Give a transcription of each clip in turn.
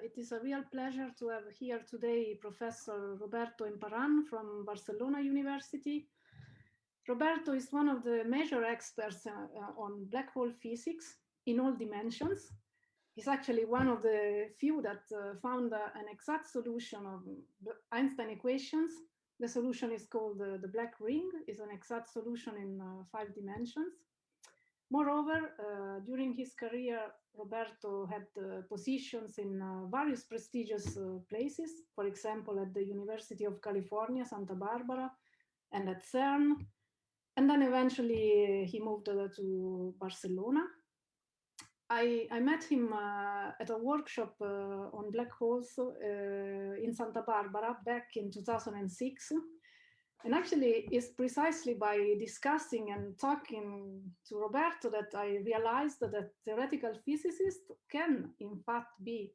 It is a real pleasure to have here today Professor Roberto Emparan from Barcelona University. Roberto is one of the major experts on black hole physics in all dimensions. He's actually one of the few that found an exact solution of Einstein equations. The solution is called the black ring. It's an exact solution in 5 dimensions. Moreover, during his career, Roberto had positions in various prestigious places, for example, at the University of California, Santa Barbara, and at CERN. And then eventually he moved to Barcelona. I met him at a workshop on black holes in Santa Barbara back in 2006. And actually, it's precisely by discussing and talking to Roberto that I realized that theoretical physicists can, in fact, be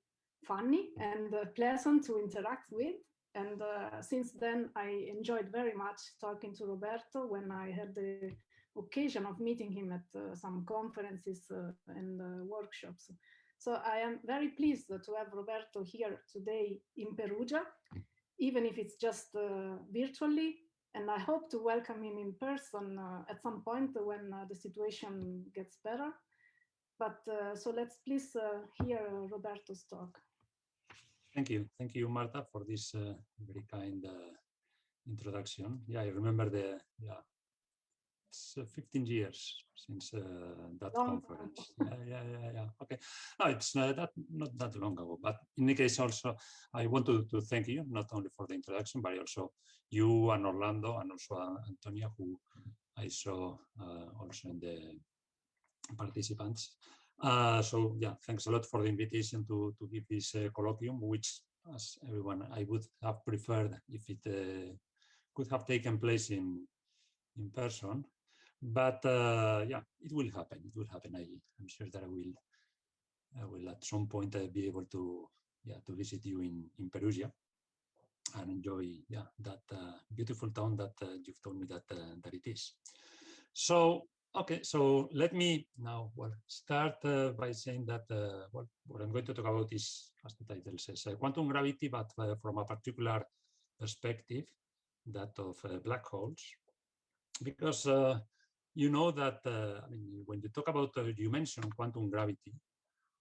funny and pleasant to interact with. And since then, I enjoyed very much talking to Roberto when I had the occasion of meeting him at some conferences and workshops. So I am very pleased to have Roberto here today in Perugia, even if it's just virtually. And I hope to welcome him in person at some point when the situation gets better. But so let's please hear Roberto's talk. Thank you, Marta, for this very kind introduction. Yeah, I remember it's 15 years since that conference. Yeah. Okay. No, it's not that long ago. But in any case, also, I want to thank you, not only for the introduction, but also you and Orlando and also Antonia, who I saw also in the participants. So yeah, thanks a lot for the invitation to give this colloquium, which, as everyone, I would have preferred if it could have taken place in person. But yeah, it will happen. It will happen. I'm sure that I will at some point be able to visit you in Perugia and enjoy that beautiful town that you've told me that it is. So okay, so let me now start by saying that what I'm going to talk about is, as the title says, quantum gravity, but from a particular perspective, that of black holes, because you know that I mean, when you talk about you mention quantum gravity,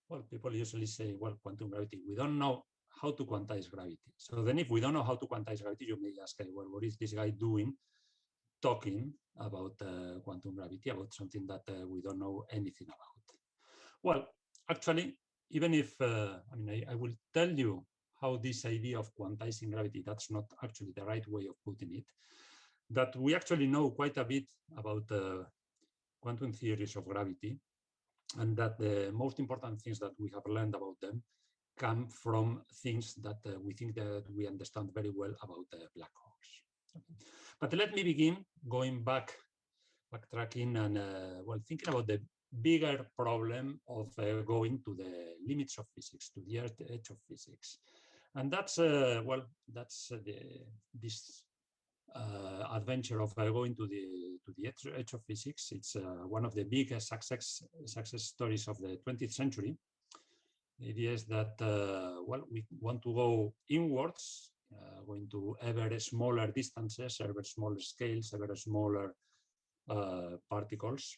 well, people usually say, well, quantum gravity, we don't know how to quantize gravity. So then if we don't know how to quantize gravity, you may ask, well, what is this guy doing talking about quantum gravity, about something that we don't know anything about? Well, actually, even if, I mean, I will tell you how this idea of quantizing gravity, that's not actually the right way of putting it, that we actually know quite a bit about quantum theories of gravity, and that the most important things that we have learned about them come from things that we think that we understand very well about black holes. Okay. But let me begin going backtracking and well, thinking about the bigger problem of going to the limits of physics, to the edge of physics, and that's well, that's this adventure of going to the edge of physics. It's one of the biggest success stories of the 20th century. The idea is that well, we want to go inwards, going to ever smaller distances, ever smaller scales, ever smaller particles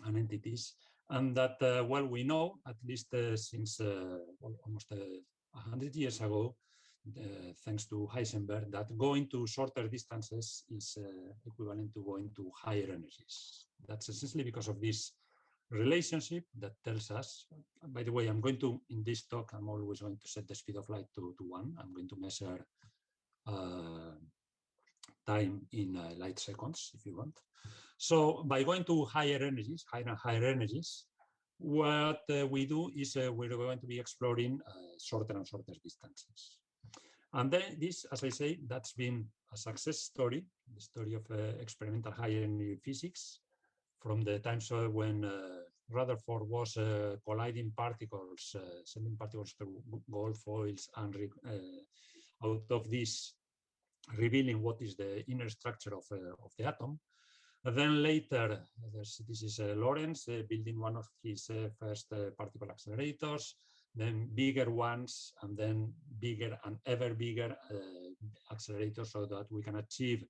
and entities, and that well, we know, at least since well, almost 100 years ago, thanks to Heisenberg, that going to shorter distances is equivalent to going to higher energies. That's essentially because of this relationship that tells us, by the way, I'm going to, in this talk, I'm always going to set the speed of light to 1. I'm going to measure time in light seconds, if you want. So by going to higher energies, higher and higher energies, what we do is we're going to be exploring shorter and shorter distances. And then this, as I say, that's been a success story, the story of experimental high energy physics, from the times when Rutherford was colliding particles, sending particles through gold foils, and out of this revealing what is the inner structure of the atom. And then later, this is Lorentz building one of his first particle accelerators. then bigger ones, and then bigger and ever bigger accelerators, so that we can achieve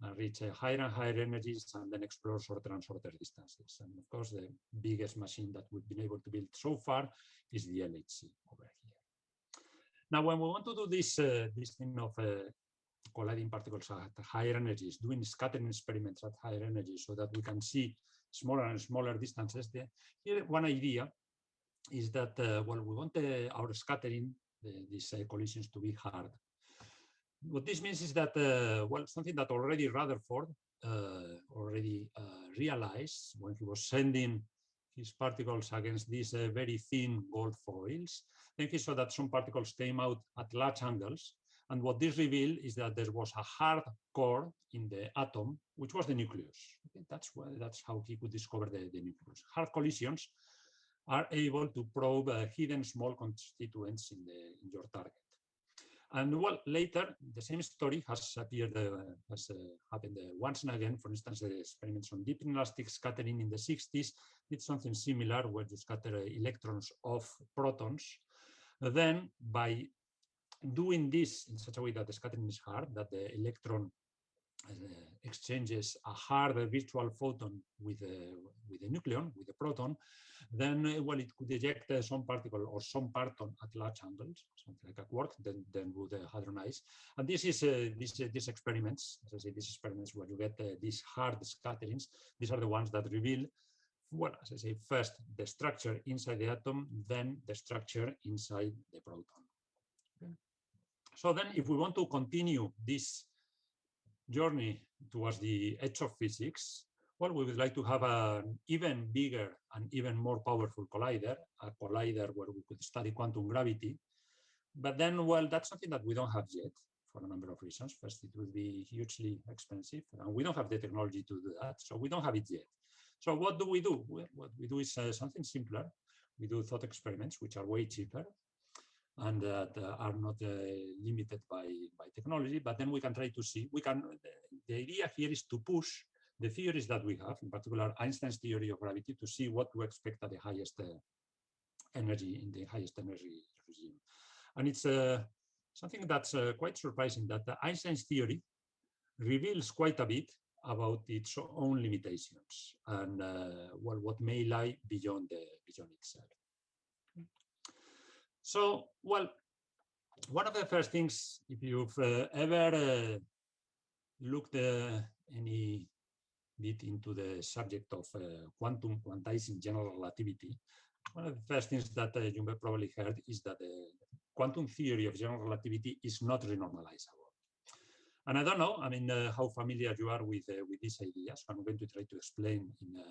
and reach higher and higher energies and then explore shorter and shorter distances. And of course, the biggest machine that we've been able to build so far is the LHC over here. Now, when we want to do this thing of colliding particles at higher energies, doing scattering experiments at higher energies so that we can see smaller and smaller distances, here one idea is that, well, we want our scattering, these collisions, to be hard. What this means is that, well, something that already Rutherford realized when he was sending his particles against these very thin gold foils. Then he saw that some particles came out at large angles. And what this revealed is that there was a hard core in the atom, which was the nucleus. Okay, that's how he could discover the nucleus. Hard collisions are able to probe hidden small constituents in your target. And well, later, the same story has appeared, has happened once and again. For instance, the experiments on deep inelastic scattering in the 60s did something similar, where you scatter electrons of protons. Then, by doing this in such a way that the scattering is hard, that the electron exchanges a hard virtual photon with a nucleon, with a proton, then well, it could eject some particle or some parton at large angles, something like a quark, then would hadronize. And this is these experiments, as I say, these experiments where you get these hard scatterings. These are the ones that reveal, well, as I say, first the structure inside the atom, then the structure inside the proton. Okay. So then, if we want to continue this journey towards the edge of physics, well, we would like to have an even bigger and even more powerful collider, a collider where we could study quantum gravity. But then, well, that's something that we don't have yet for a number of reasons. First, it would be hugely expensive, and we don't have the technology to do that, so we don't have it yet. So what do? Well, what we do is something simpler. We do thought experiments, which are way cheaper and that are not limited by technology, but then we can try to see, the idea here is to push the theories that we have, in particular Einstein's theory of gravity, to see what to expect at the highest energy, in the highest energy regime. And it's something that's quite surprising, that Einstein's theory reveals quite a bit about its own limitations and well, what may lie beyond itself. So, well, one of the first things, if you've ever looked any bit into the subject of quantizing general relativity, one of the first things that you may probably heard is that the quantum theory of general relativity is not renormalizable. And I don't know, I mean, how familiar you are with these ideas. I'm going to try to explain in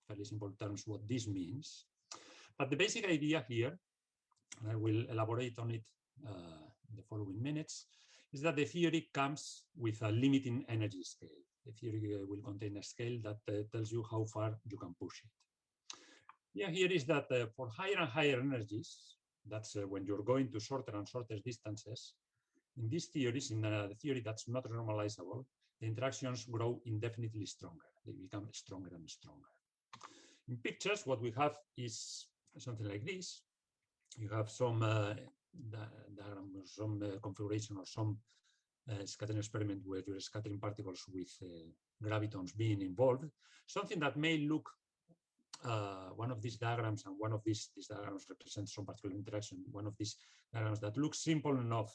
fairly simple terms what this means. But the basic idea here, and I will elaborate on it in the following minutes, is that the theory comes with a limiting energy scale. The theory will contain a scale that tells you how far you can push it. Yeah, here is that for higher and higher energies, that's when you're going to shorter and shorter distances, in these theories, in the theory that's not normalizable, the interactions grow indefinitely stronger. They become stronger and stronger. In pictures, what we have is something like this. You have some configuration or some scattering experiment where you're scattering particles with gravitons being involved. Something that may look, one of these diagrams, and one of these diagrams represents some particular interaction. One of these diagrams that looks simple enough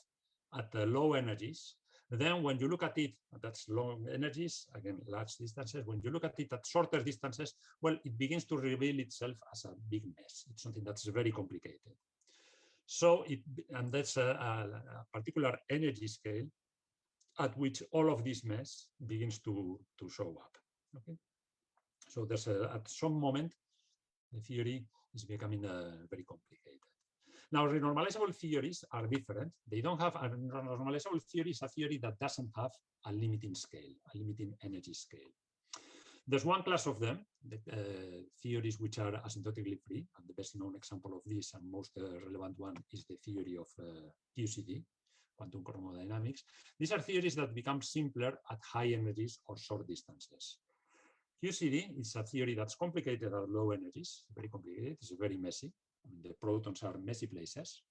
at low energies. Then when you look at it, that's low energies, again, large distances. When you look at it at shorter distances, well, it begins to reveal itself as a big mess. It's something that's very complicated. So, and that's a particular energy scale at which all of this mess begins to show up. Okay. So there's at some moment, the theory is becoming very complicated. Now, renormalizable theories are different. They don't have a renormalizable theory is a theory that doesn't have a limiting scale, a limiting energy scale. There's one class of them, the theories which are asymptotically free, and the best known example of this and most relevant one is the theory of QCD, quantum chromodynamics. These are theories that become simpler at high energies or short distances. QCD is a theory that's complicated at low energies, very complicated, it's very messy. The protons are messy places.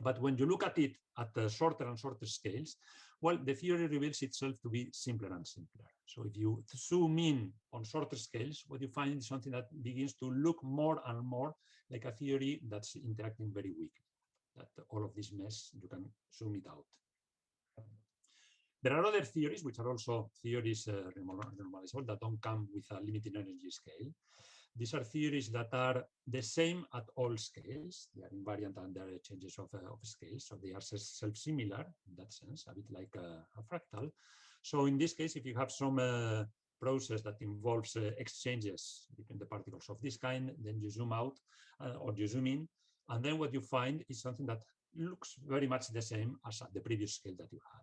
But when you look at it at the shorter and shorter scales, well, the theory reveals itself to be simpler and simpler. So if you zoom in on shorter scales, what you find is something that begins to look more and more like a theory that's interacting very weakly. That all of this mess, you can zoom it out. There are other theories, which are also theories normalizable, that don't come with a limiting energy scale. These are theories that are the same at all scales. They are invariant under changes of scale, so they are self-similar in that sense, a bit like a fractal. So in this case, if you have some process that involves exchanges between the particles of this kind, then you zoom out or you zoom in, and then what you find is something that looks very much the same as at the previous scale that you had.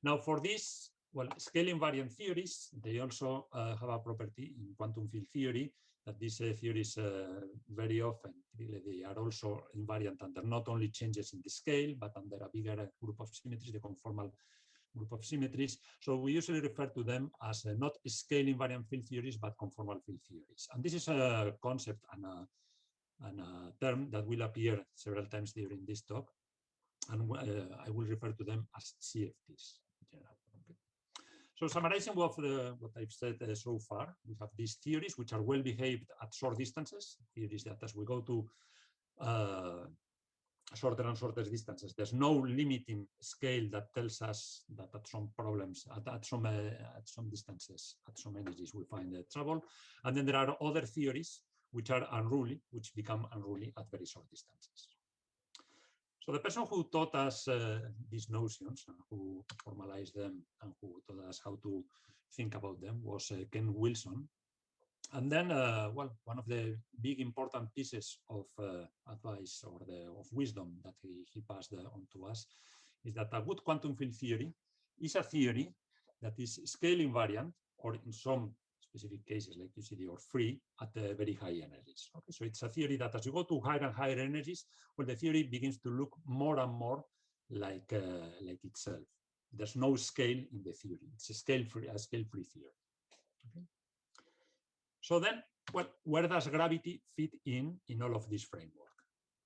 Now for this, well, scale invariant theories, they also have a property in quantum field theory that these theories very often, they are also invariant under not only changes in the scale, but under a bigger group of symmetries, the conformal group of symmetries. So we usually refer to them as not scale invariant field theories, but conformal field theories. And this is a concept and a term that will appear several times during this talk. And I will refer to them as CFTs in general. Okay. So summarizing what I've said so far, we have these theories which are well behaved at short distances, theories that as we go to shorter and shorter distances, there's no limiting scale that tells us that at some problems, at some distances, at some energies, we find trouble. And then there are other theories which are unruly, which become unruly at very short distances. So the person who taught us these notions, who formalized them and who taught us how to think about them was Ken Wilson. And then, well, one of the big important pieces of advice or of wisdom that he passed on to us is that a good quantum field theory is a theory that is scale invariant, or in some specific cases like UCD or free at very high energies. Okay, so it's a theory that as you go to higher and higher energies, well, the theory begins to look more and more like itself. There's no scale in the theory. It's a scale-free theory. Okay. So then, well, where does gravity fit in all of this framework?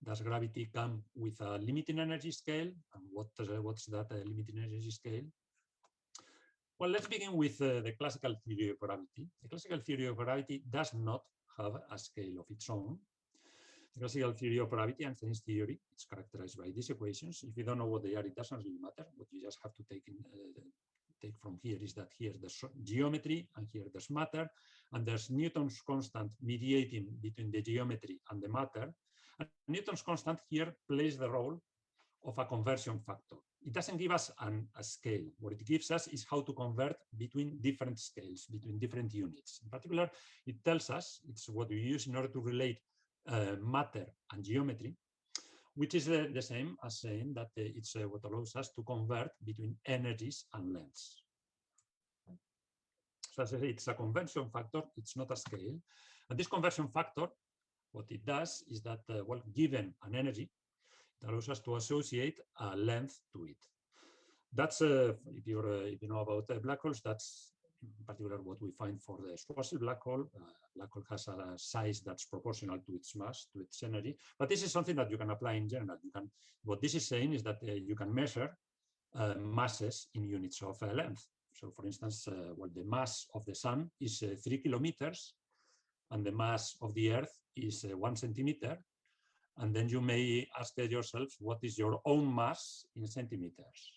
Does gravity come with a limiting energy scale? And what's that limiting energy scale? Well, let's begin with the classical theory of gravity. The classical theory of gravity does not have a scale of its own. The classical theory of gravity, Einstein's theory, it's characterized by these equations. If you don't know what they are, it doesn't really matter. What you just have to take from here is that here there's geometry and here there's matter, and there's Newton's constant mediating between the geometry and the matter. And Newton's constant here plays the role of a conversion factor. It doesn't give us a scale. What it gives us is how to convert between different scales, between different units. In particular, it tells us, it's what we use in order to relate matter and geometry, which is the same as saying that it's what allows us to convert between energies and lengths. So as I say, it's a conversion factor, it's not a scale. And this conversion factor, what it does is that, well, given an energy, it allows us to associate a length to it. That's, if you know about black holes, that's in particular what we find for the Schwarzschild black hole. Black hole has a size that's proportional to its mass, to its energy. But this is something that you can apply in general. What this is saying is that you can measure masses in units of length. So for instance, well, the mass of the sun is 3 kilometers, and the mass of the Earth is 1 centimeter. And then you may ask yourself, what is your own mass in centimeters?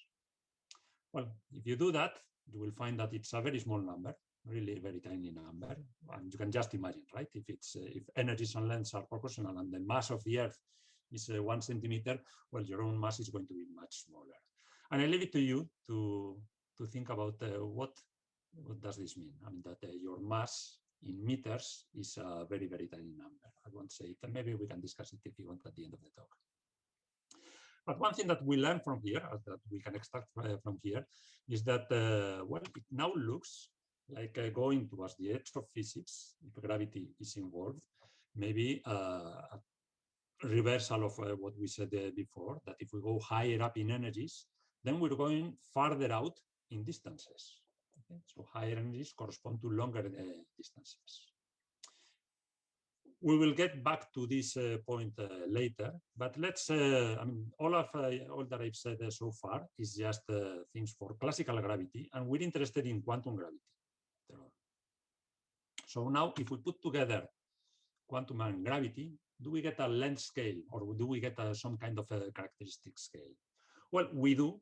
Well, if you do that, you will find that it's a very small number, really a very tiny number. And you can just imagine, right? If energies and lengths are proportional and the mass of the Earth is 1 centimeter, well, your own mass is going to be much smaller. And I leave it to you to think about what does this mean? I mean, that your mass in meters is a very, very tiny number. I won't say it, and maybe we can discuss it if you want at the end of the talk. But one thing that we learn from here, that we can extract from here, is that, well, it now looks like going towards the edge of physics, if gravity is involved, maybe a reversal of what we said before, that if we go higher up in energies, then we're going farther out in distances. Okay? So higher energies correspond to longer distances. We will get back to this point later, but let's, I mean, all that I've said so far is just things for classical gravity, and we're interested in quantum gravity. So now if we put together quantum and gravity, do we get a length scale, or do we get some kind of a characteristic scale? Well, we do.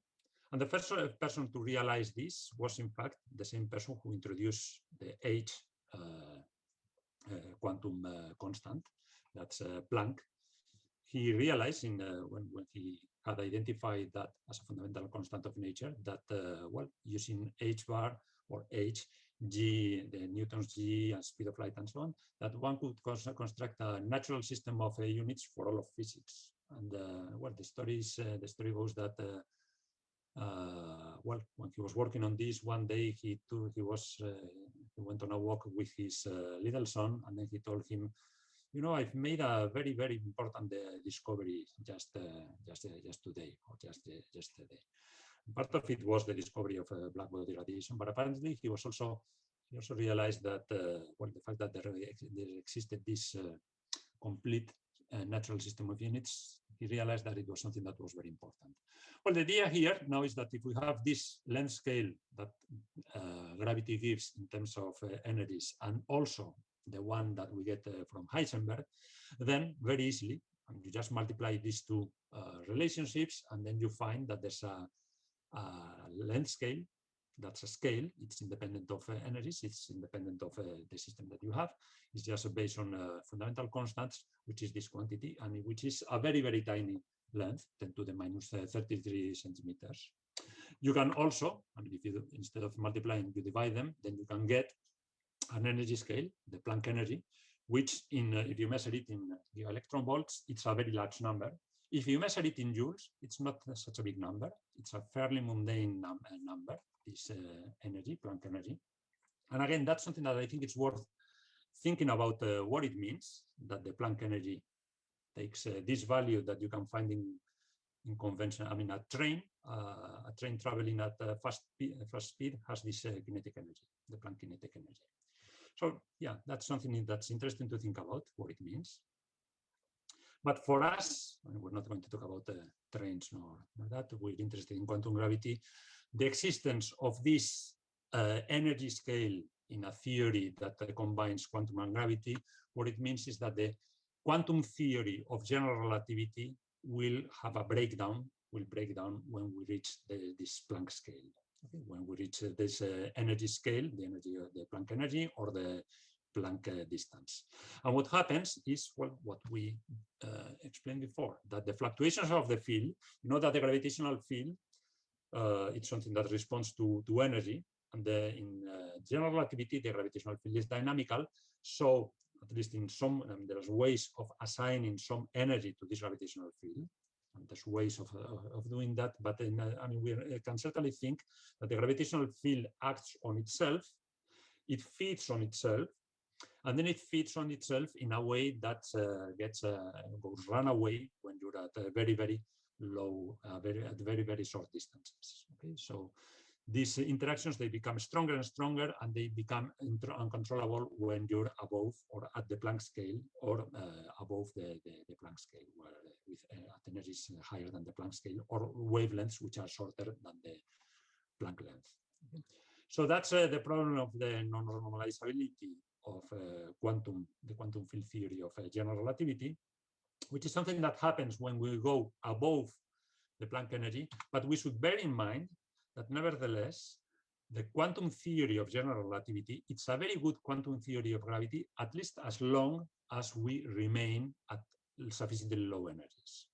And the first person to realize this was, in fact, the same person who introduced the H quantum constant, that's Planck. He realized when he had identified that as a fundamental constant of nature, that, well, using H bar or H, G, the Newton's G and speed of light and so on, that one could construct a natural system of units for all of physics. And well, the story goes that well, when he was working on this, one day he went on a walk with his little son, and then he told him, you know, I've made a very, very important discovery just today, or just yesterday. Part of it was the discovery of black body radiation, but apparently he also realized that well, the fact that there existed this complete natural system of units, he realized that it was something that was very important. Well, the idea here now is that if we have this length scale that gravity gives in terms of energies, and also the one that we get from Heisenberg, then very easily, you just multiply these two relationships, and then you find that there's a length scale. That's a scale. It's independent of energies. It's independent of the system that you have. It's just based on fundamental constants, which is this quantity, and which is a very, very tiny length, 10 to the minus 33 centimeters. You can also, I mean, if you instead of multiplying, you divide them, then you can get an energy scale, the Planck energy, which if you measure it in electron volts, it's a very large number. If you measure it in joules, it's not such a big number. It's a fairly mundane number, this energy, Planck energy. And again, that's something that I think it's worth thinking about what it means, that the Planck energy takes this value that you can find in conventional, I mean, a train traveling at fast speed has this kinetic energy, the Planck kinetic energy. So yeah, that's something that's interesting to think about, what it means. But for us, we're not going to talk about trains nor that. We're interested in quantum gravity. The existence of this energy scale in a theory that combines quantum and gravity, what it means is that the quantum theory of general relativity will have a breakdown, will break down when we reach this Planck scale. Okay? When we reach this energy scale, the energy of the Planck energy or the Planck distance. And what happens is, well, what we explained before, that the fluctuations of the field, you know that the gravitational field, it's something that responds to energy, and in general relativity, the gravitational field is dynamical. So at least in some, there's ways of assigning some energy to this gravitational field. And there's ways of doing that, but I mean, we can certainly think that the gravitational field acts on itself, it feeds on itself, and then it feeds on itself in a way that goes run away when you're at very, very low, at very, very short distances. Okay, so these interactions, they become stronger and stronger, and they become uncontrollable when you're above or at the Planck scale, or above the Planck scale, where with at energies higher than the Planck scale, or wavelengths which are shorter than the Planck length. Okay. So that's the problem of the non-normalizability of the quantum field theory of general relativity, which is something that happens when we go above the Planck energy. But we should bear in mind that nevertheless, the quantum theory of general relativity, it's a very good quantum theory of gravity, at least as long as we remain at sufficiently low energies.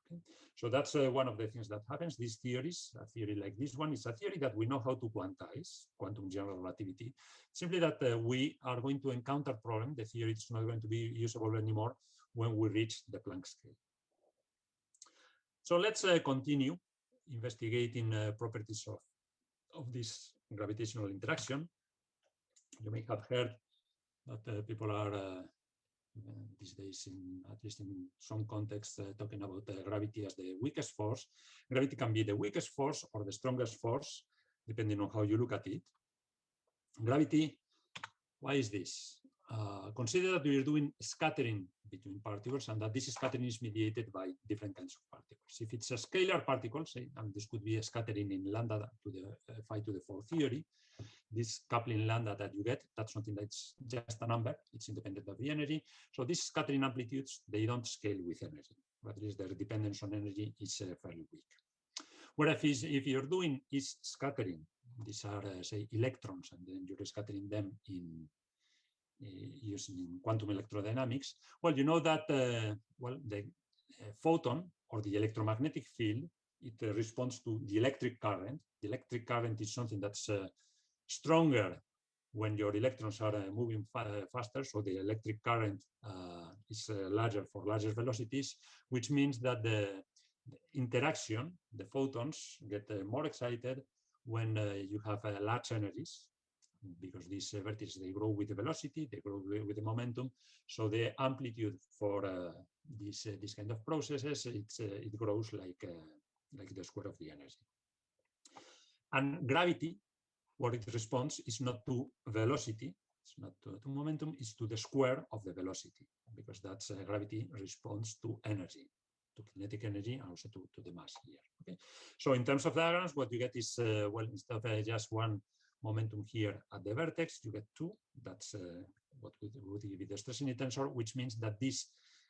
Okay? So that's one of the things that happens. These theories, a theory like this one, is a theory that we know how to quantize, quantum general relativity, simply that we are going to encounter a problem. The theory is not going to be usable anymore when we reach the Planck scale. So let's continue investigating properties of this gravitational interaction. You may have heard that people are these days, at least in some contexts, talking about gravity as the weakest force. Gravity can be the weakest force or the strongest force, depending on how you look at it. Gravity, why is this? consider that we are doing scattering between particles and that this scattering is mediated by different kinds of particles. If it's a scalar particle, say, and this could be a scattering in lambda to the 5 to the 4 theory, this coupling lambda that you get, that's something that's just a number, it's independent of the energy. So these scattering amplitudes, they don't scale with energy, but at least their dependence on energy is fairly weak. Whereas if you're doing is scattering, these are, say, electrons, and then you're scattering them in using quantum electrodynamics, well, you know that well, the photon or the electromagnetic field, it responds to the electric current. The electric current is something that's stronger when your electrons are moving faster, so the electric current is larger for larger velocities, which means that the interaction, the photons get more excited when you have large energies, because these vertices, they grow with the velocity, they grow with the momentum. So the amplitude for this kind of processes, it grows like the square of the energy. And gravity, what it responds is not to velocity, it's not to momentum, it's to the square of the velocity, because that's gravity responds to energy, to kinetic energy, and also to the mass here. Okay, so in terms of diagrams, what you get is well, instead of just one momentum here at the vertex, you get two. That's what would give you the stress in a tensor, which means that these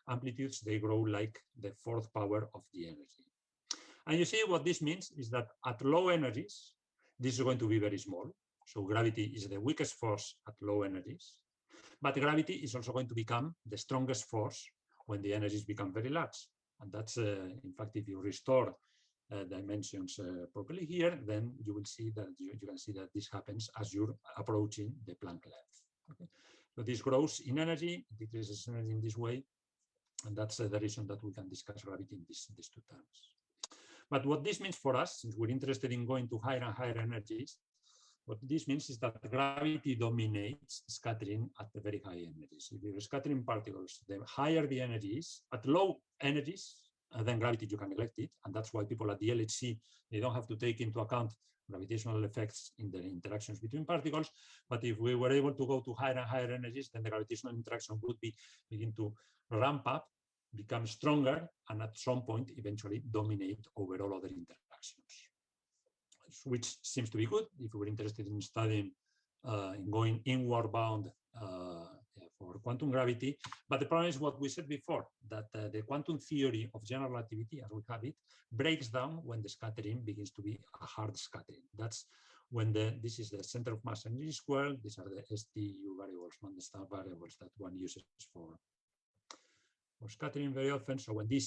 amplitudes, they grow like the fourth power of the energy. And you see what this means is that at low energies, this is going to be very small. So gravity is the weakest force at low energies, but gravity is also going to become the strongest force when the energies become very large. And that's, in fact, if you restore dimensions properly here, then you will see that you can see that this happens as you're approaching the Planck length. Okay? So this grows in energy, it decreases energy in this way, and that's the reason that we can discuss gravity in these two terms. But what this means for us, since we're interested in going to higher and higher energies, what this means is that gravity dominates scattering at the very high energies. If you're scattering particles, the higher the energy is, at low energies, then gravity, you can neglect it. And that's why people at the LHC, they don't have to take into account gravitational effects in the interactions between particles. But if we were able to go to higher and higher energies, then the gravitational interaction would begin to ramp up, become stronger, and at some point eventually dominate over all other interactions, which seems to be good if we're interested in studying in going inward bound for quantum gravity. But the problem is what we said before, that the quantum theory of general relativity, as we have it, breaks down when the scattering begins to be a hard scattering. That's when this is the center of mass energy squared. These are the STU variables, non-standard variables that one uses for scattering very often. So when the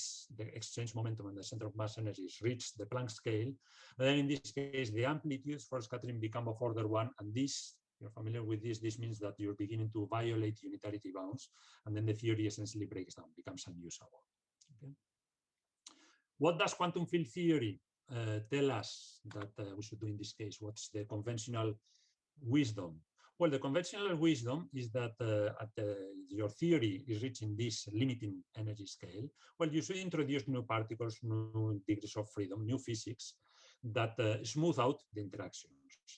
exchange momentum and the center of mass energies reach the Planck scale, then in this case, the amplitudes for scattering become of order 1. And this, you're familiar with this, this means that you're beginning to violate unitarity bounds. And then the theory essentially breaks down, becomes unusable. Okay? What does quantum field theory tell us that we should do in this case? What's the conventional wisdom? Well, the conventional wisdom is that your theory is reaching this limiting energy scale. Well, you should introduce new particles, new degrees of freedom, new physics that smooth out the interactions.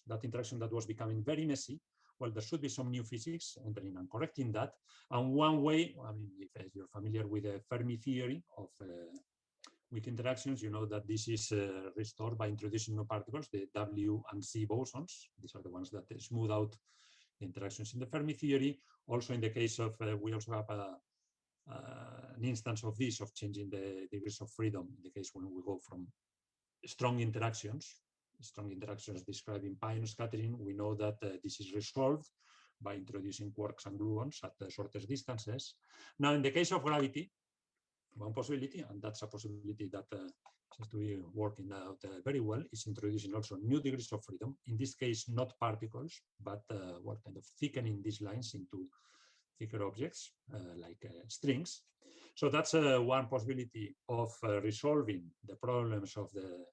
That interaction that was becoming very messy, well, there should be some new physics entering and correcting that. And one way, I mean, if you're familiar with the Fermi theory of weak interactions, you know that this is restored by introducing new particles, the W and Z bosons. These are the ones that smooth out the interactions in the Fermi theory. Also, in the case of, we also have an instance of this, of changing the degrees of freedom, in the case when we go from strong interactions described in pion scattering. We know that this is resolved by introducing quarks and gluons at the shortest distances. Now, in the case of gravity, one possibility, and that's a possibility that seems to be working out very well, is introducing also new degrees of freedom. In this case, not particles, but what kind of thickening these lines into thicker objects like strings. So that's one possibility of resolving the problems of the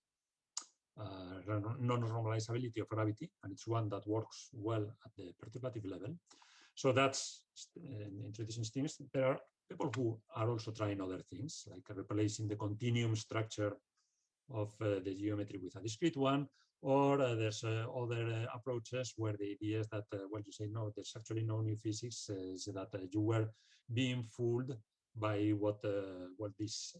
non-normalizability of gravity, and it's one that works well at the perturbative level. So that's introducing strings. There are people who are also trying other things, like replacing the continuum structure of the geometry with a discrete one, Or there's other approaches where the idea is that, well, you say, no, there's actually no new physics, is that you were being fooled by what this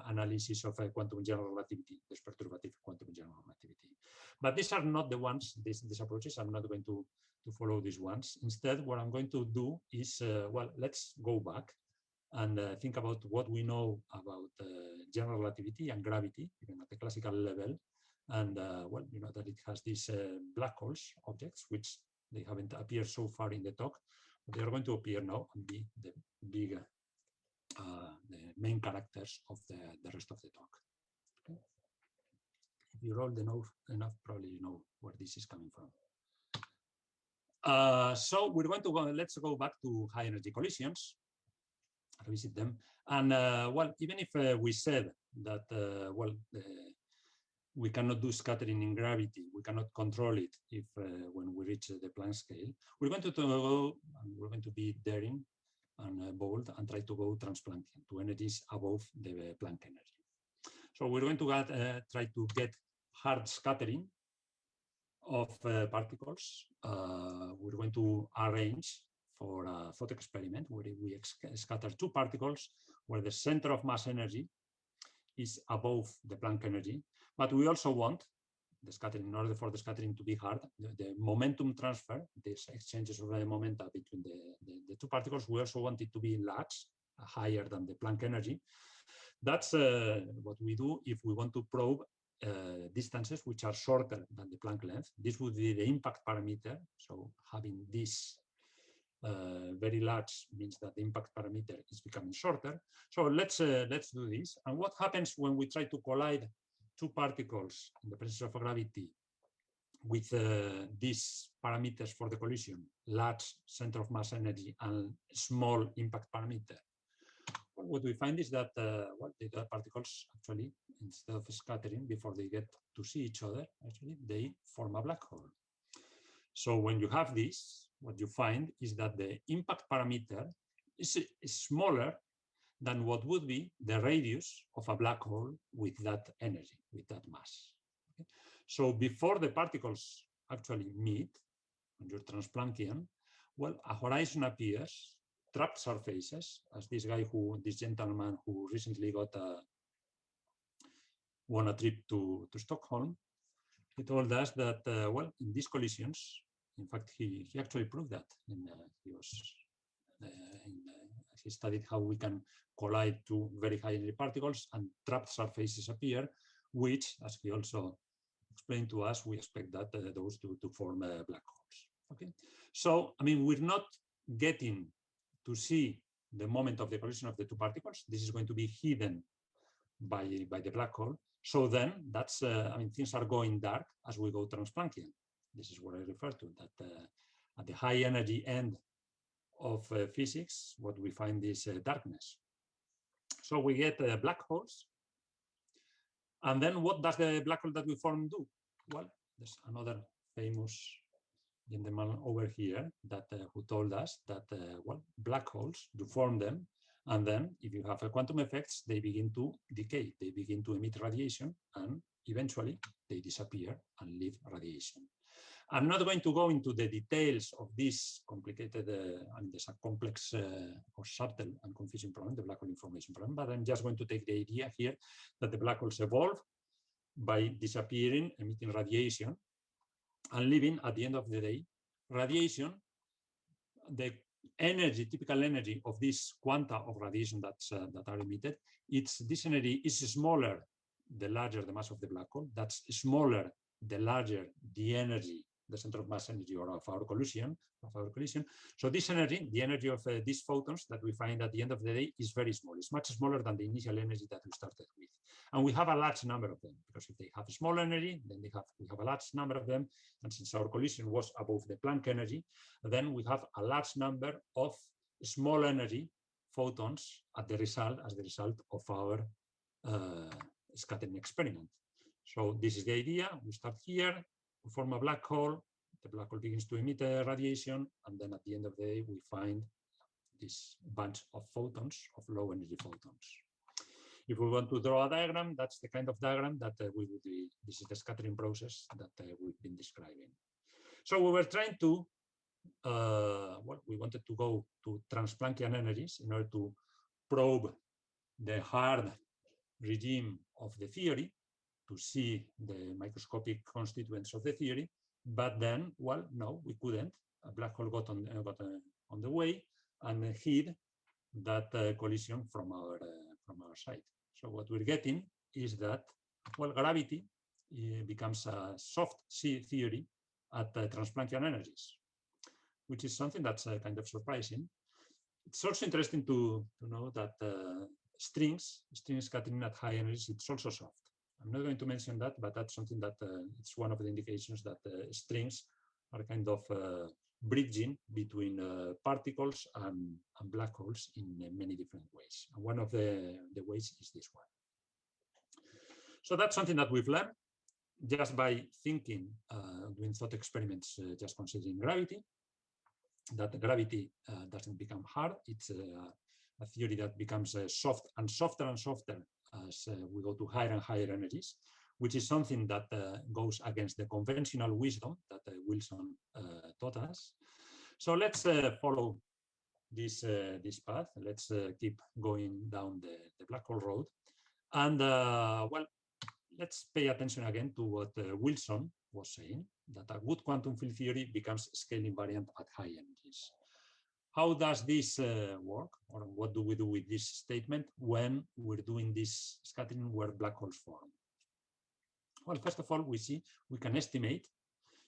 analysis of quantum general relativity, this perturbative quantum general relativity. But these are not the ones, these approaches, I'm not going to follow these ones. Instead, what I'm going to do is, well, let's go back and think about what we know about general relativity and gravity, even at the classical level. And well, you know that it has these black holes objects, which they haven't appeared so far in the talk, but they are going to appear now and be the big, the main characters of the rest of the talk. Okay. If you roll the nose enough, probably you know where this is coming from. So we're going to go, let's go back to high energy collisions, revisit them. And well, even if we said that, well, we cannot do scattering in gravity, we cannot control it if when we reach the Planck scale, we're going to go, and we're going to be daring and bold and try to go transplanckian to energies above the Planck energy. So we're going to try to get hard scattering of particles. We're going to arrange for a thought experiment where we scatter two particles where the center of mass energy is above the Planck energy, but we also want the scattering, in order for the scattering to be hard, the momentum transfer, these exchanges of the momenta between the two particles, we also want it to be large, higher than the Planck energy. That's what we do if we want to probe distances which are shorter than the Planck length. This would be the impact parameter. So having this very large means that the impact parameter is becoming shorter. So let's do this. And what happens when we try to collide two particles in the presence of gravity with these parameters for the collision, large center of mass energy and small impact parameter? Well, what we find is that well, the particles actually, instead of scattering before they get to see each other, actually they form a black hole. So when you have this, what you find is that the impact parameter is smaller than what would be the radius of a black hole with that energy, with that mass. Okay? So before the particles actually meet, when you're transplanckian, well, a horizon appears, trapped surfaces, as this gentleman who recently won a trip to Stockholm. He told us that, well, in these collisions, in fact, he actually proved that. He studied how we can collide two very high energy particles and trapped surfaces appear, which, as he also explained to us, we expect that those to form black holes. Okay, so I mean, we're not getting to see the moment of the collision of the two particles. This is going to be hidden by the black hole. So then that's, I mean, things are going dark as we go transplanckian. This is what I refer to, that at the high energy end of physics, what we find is darkness. So we get black holes. And then what does the black hole that we form do? Well, there's another famous gentleman over here that who told us that, well, black holes, you form them, and then if you have quantum effects, they begin to decay, they begin to emit radiation, and eventually they disappear and leave radiation. I'm not going to go into the details of this complicated, and there's a complex or subtle and confusing problem, the black hole information problem, but I'm just going to take the idea here that the black holes evolve by disappearing, emitting radiation, and leaving, at the end of the day, radiation, the energy, typical energy of this quanta of radiation that are emitted, this energy is smaller the larger the mass of the black hole. That's smaller the larger the energy, the center of mass energy or of our collision. So this energy, the energy of these photons that we find at the end of the day, is very small. It's much smaller than the initial energy that we started with. And we have a large number of them, because if they have a small energy, then we have a large number of them. And since our collision was above the Planck energy, then we have a large number of small energy photons as the result of our scattering experiment. So this is the idea. We start here, we form a black hole, the black hole begins to emit radiation, and then at the end of the day, we find this bunch of photons, of low energy photons. If we want to draw a diagram, that's the kind of diagram that we would be. This is the scattering process that we've been describing. So we were trying to, we wanted to go to Transplanckian energies in order to probe the hard regime of the theory, to see the microscopic constituents of the theory. But then, well, no, we couldn't. A black hole got on the way and hid that collision from our side. So what we're getting is that, well, gravity becomes a soft theory at Transplanckian energies, which is something that's kind of surprising. It's also interesting to know that strings scattering at high energies, it's also soft. I'm not going to mention that, but that's something that it's one of the indications that strings are kind of bridging between particles and black holes in many different ways. And one of the ways is this one. So that's something that we've learned just by thinking, doing thought experiments, just considering gravity, that gravity doesn't become hard. It's a theory that becomes soft and softer and softer as we go to higher and higher energies, which is something that goes against the conventional wisdom that Wilson taught us. So let's follow this path. Let's keep going down the black hole road. And well, let's pay attention again to what Wilson was saying, that a good quantum field theory becomes scale invariant at high energies. How does this work, or what do we do with this statement when we're doing this scattering where black holes form? Well, first of all, we can estimate,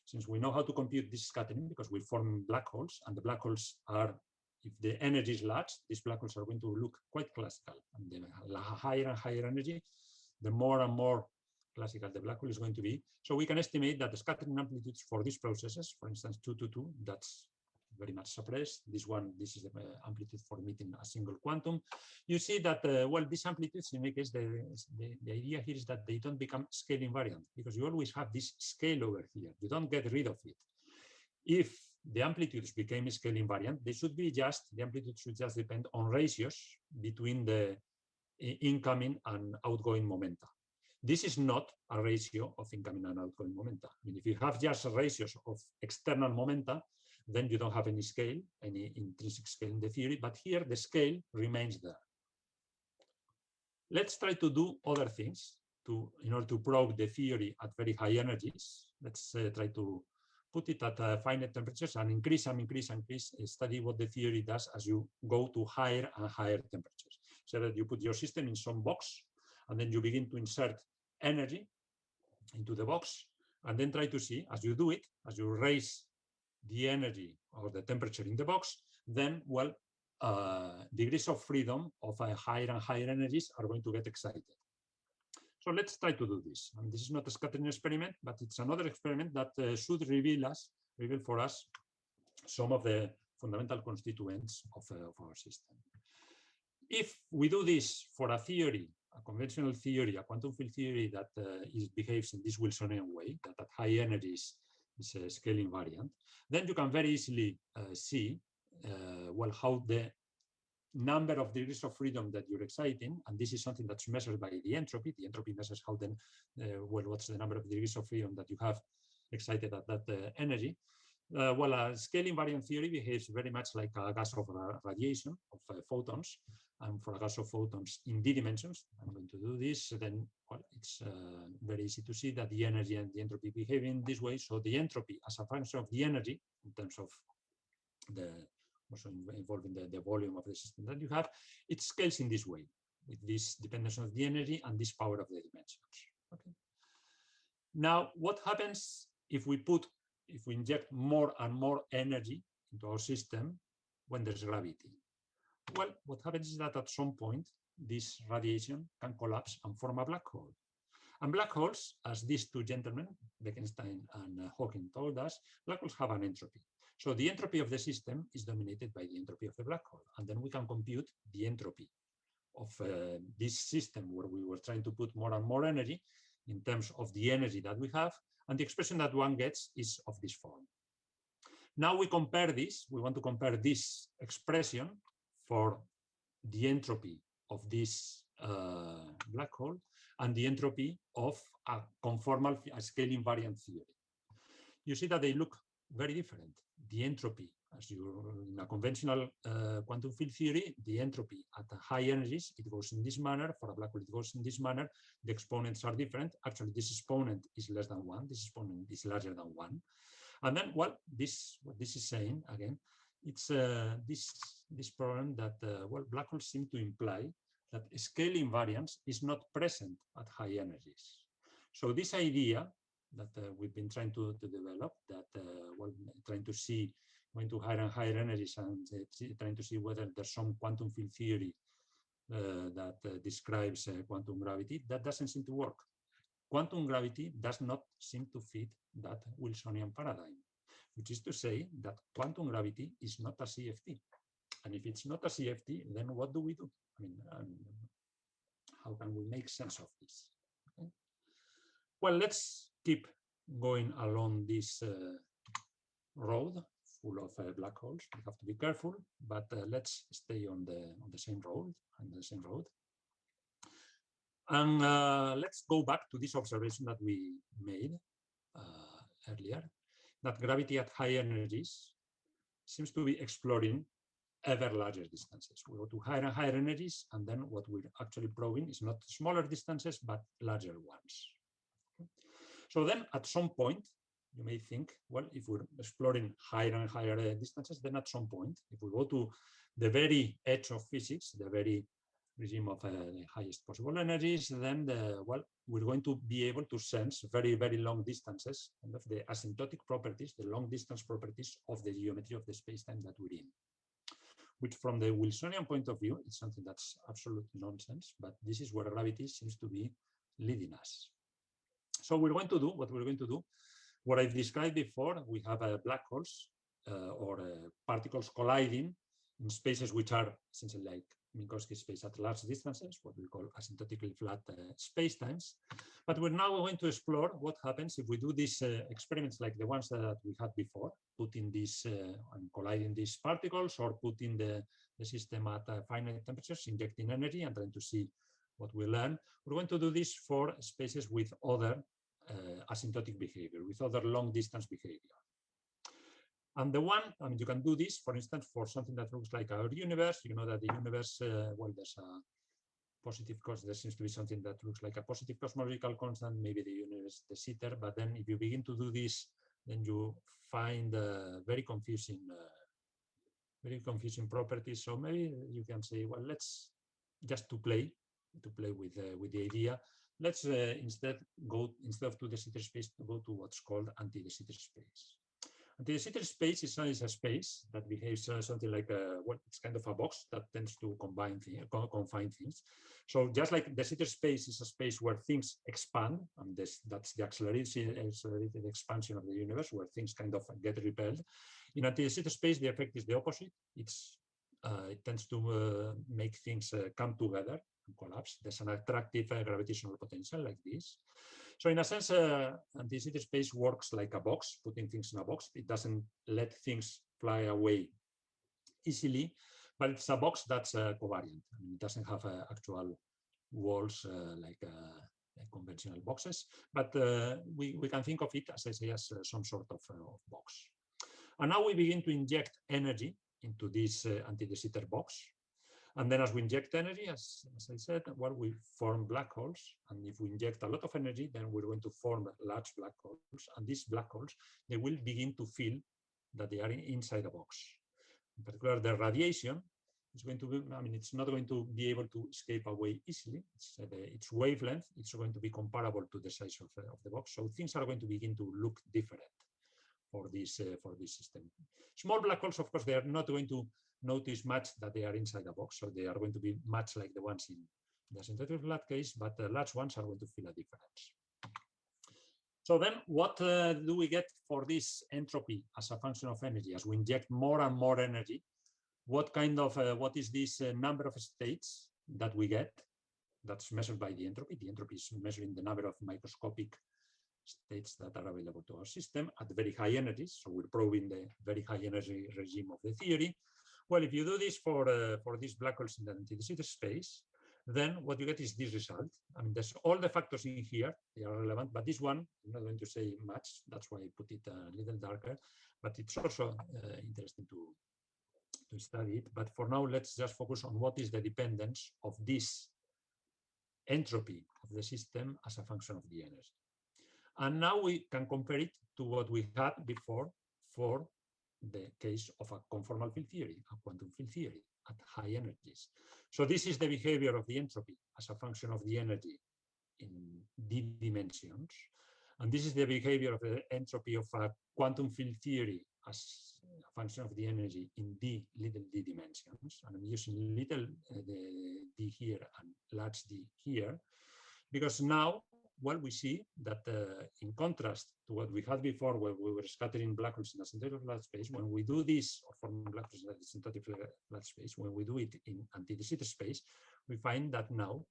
since we know how to compute this scattering, because we form black holes, and the black holes are, if the energy is large, these black holes are going to look quite classical. And the higher and higher energy, the more and more classical the black hole is going to be. So we can estimate that the scattering amplitudes for these processes, for instance, 2 to 2, that's very much suppressed. This is the amplitude for emitting a single quantum. You see that, well, these amplitudes, in any case, the idea here is that they don't become scale invariant, because you always have this scale over here. You don't get rid of it. If the amplitudes became scale invariant, the amplitude should just depend on ratios between the incoming and outgoing momenta. This is not a ratio of incoming and outgoing momenta. I mean, if you have just ratios of external momenta, then you don't have any scale, any intrinsic scale in the theory, but here the scale remains there. Let's try to do other things in order to probe the theory at very high energies. Let's try to put it at finite temperatures and increase, study what the theory does as you go to higher and higher temperatures. So that you put your system in some box, and then you begin to insert energy into the box, and then try to see, as you do it, as you raise the energy or the temperature in the box, then, well, degrees of freedom of higher and higher energies are going to get excited. So let's try to do this. And this is not a scattering experiment, but it's another experiment that should reveal for us some of the fundamental constituents of our system. If we do this for a theory, a conventional theory, a quantum field theory that behaves in this Wilsonian way, that at high energies is scale invariant, then you can very easily see well, how the number of degrees of freedom that you're exciting, and this is something that's measured by the entropy. The entropy measures how then, well, what's the number of degrees of freedom that you have excited at that energy. Well, a scale invariant theory behaves very much like a gas of radiation of photons, and for a gas of photons in d dimensions, I'm going to do this, then, well, it's very easy to see that the energy and the entropy behave in this way. So the entropy as a function of the energy, in terms of also involving the volume of the system that you have, it scales in this way, with this dependence of the energy and this power of the dimensions. Okay. Now, what happens if we inject more and more energy into our system when there's gravity? Well, what happens is that at some point, this radiation can collapse and form a black hole. And black holes, as these two gentlemen, Bekenstein and Hawking, told us, black holes have an entropy. So the entropy of the system is dominated by the entropy of the black hole. And then we can compute the entropy of this system where we were trying to put more and more energy in terms of the energy that we have. And the expression that one gets is of this form. Now we compare this. We want to compare this expression for the entropy of this black hole and the entropy of a conformal scale invariant theory. You see that they look very different. The entropy, as you in a conventional quantum field theory, the entropy at high energies, it goes in this manner. For a black hole, it goes in this manner. The exponents are different. Actually, this exponent is less than 1. This exponent is larger than 1. And then, well, what this is saying, again, it's this problem that, well, black holes seem to imply that scale invariance is not present at high energies. So this idea that we've been trying to develop, that well, trying to see, going to higher and higher energies and trying to see whether there's some quantum field theory that describes quantum gravity, that doesn't seem to work. Quantum gravity does not seem to fit that Wilsonian paradigm, which is to say that quantum gravity is not a CFT. And if it's not a CFT, then what do we do? I mean, how can we make sense of this? Okay. Well, let's keep going along this road full of black holes. We have to be careful, but let's stay on the same road. And let's go back to this observation that we made earlier, that gravity at high energies seems to be exploring ever larger distances. We go to higher and higher energies, and then what we're actually probing is not smaller distances, but larger ones. Okay. So then at some point, you may think, well, if we're exploring higher and higher distances, then at some point, if we go to the very edge of physics, the very regime of the highest possible energies, then well, we're going to be able to sense very, very long distances and of the asymptotic properties, the long distance properties of the geometry of the space-time that we're in, which from the Wilsonian point of view is something that's absolute nonsense, but this is where gravity seems to be leading us. So we're going to do what we're going to do. What I've described before, we have black holes or particles colliding in spaces which are essentially like Minkowski space at large distances, what we call asymptotically flat spacetimes. But we're now going to explore what happens if we do these experiments like the ones that we had before, putting these and colliding these particles, or putting the system at finite temperatures, injecting energy and trying to see what we learn. We're going to do this for spaces with other asymptotic behavior, with other long distance behavior. And the one, I mean, you can do this, for instance, for something that looks like our universe. You know that the universe, well, there's a positive cos, there seems to be something that looks like a positive cosmological constant, maybe the universe, the sitter. But then if you begin to do this, then you find very confusing properties. So maybe you can say, well, let's just to play with the idea. Let's instead of to de Sitter space, go to what's called anti-de Sitter space. Anti-de Sitter space is a space that behaves something like it's kind of a box that tends to confine things. So just like de Sitter space is a space where things expand, and that's the accelerated expansion of the universe, where things kind of get repelled. In anti-de Sitter space, the effect is the opposite. It tends to make things come together and collapse. There's an attractive gravitational potential like this. So in a sense, anti-de Sitter space works like a box, putting things in a box. It doesn't let things fly away easily, but it's a box that's covariant. I mean, it doesn't have actual walls like conventional boxes, but we can think of it, as I say, as some sort of box. And now we begin to inject energy into this anti-de Sitter box. And then as we inject energy, as I said, well, we form black holes. And if we inject a lot of energy, then we're going to form large black holes. And these black holes, they will begin to feel that they are inside a box. In particular, the radiation is going to be, I mean, it's not going to be able to escape away easily. Its wavelength, it's going to be comparable to the size of the box. So things are going to begin to look different for this system. Small black holes, of course, they are not going to notice much that they are inside a box, so they are going to be much like the ones in the asymptotic flat case, but the large ones are going to feel a difference. So then what do we get for this entropy as a function of energy? As we inject more and more energy, what is this number of states that we get? That's measured by the entropy. The entropy is measuring the number of microscopic states that are available to our system at very high energies. So we're probing the very high energy regime of the theory. Well, if you do this for these black holes in the anti-de Sitter space, then what you get is this result. I mean, there's all the factors in here, they are relevant, but this one, I'm not going to say much, that's why I put it a little darker, but it's also interesting to study it. But for now, let's just focus on what is the dependence of this entropy of the system as a function of the energy. And now we can compare it to what we had before for the case of a conformal field theory, a quantum field theory at high energies. So this is the behavior of the entropy as a function of the energy in d dimensions. And this is the behavior of the entropy of a quantum field theory as a function of the energy in little d dimensions. And I'm using little d here and large d here, because now, well, we see that in contrast to what we had before, where we were scattering black holes in a asymptotic flat space, when we do this, or forming black holes in a asymptotic flat space, when we do it in anti-de Sitter space, we find that now,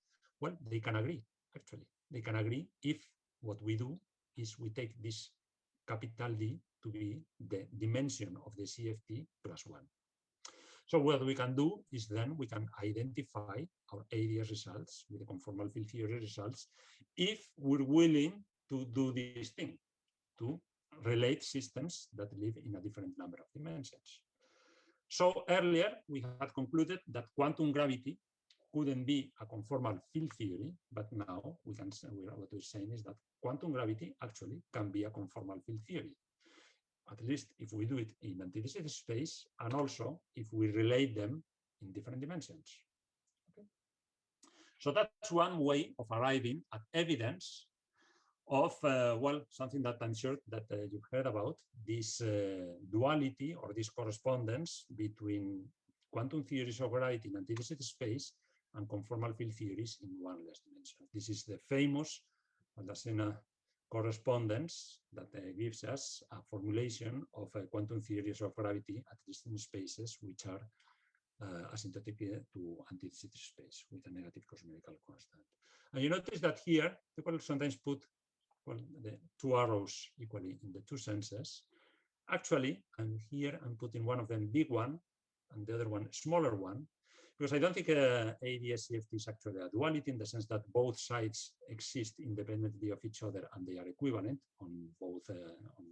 well, they can agree, actually. They can agree if what we do is we take this capital D to be the dimension of the CFT plus 1. So what we can do is then we can identify our ADS results with the conformal field theory results if we're willing to do this thing, to relate systems that live in a different number of dimensions. So earlier we had concluded that quantum gravity couldn't be a conformal field theory, but now we can say, what we're saying is that quantum gravity actually can be a conformal field theory, at least if we do it in anti-de Sitter space, and also if we relate them in different dimensions. Okay? So that's one way of arriving at evidence of, well, something that I'm sure that you've heard about, this duality or this correspondence between quantum theories of gravity in anti-de Sitter space and conformal field theories in one less dimension. This is the famous Aldacena correspondence that gives us a formulation of quantum theories of gravity at distant spaces which are asymptotic to anti-de Sitter space with a negative cosmological constant. And you notice that here people sometimes put, well, the two arrows equally in the two senses. Actually, and here I'm putting one of them big one and the other one smaller one, because I don't think ADS-CFT is actually a duality in the sense that both sides exist independently of each other and they are equivalent on both on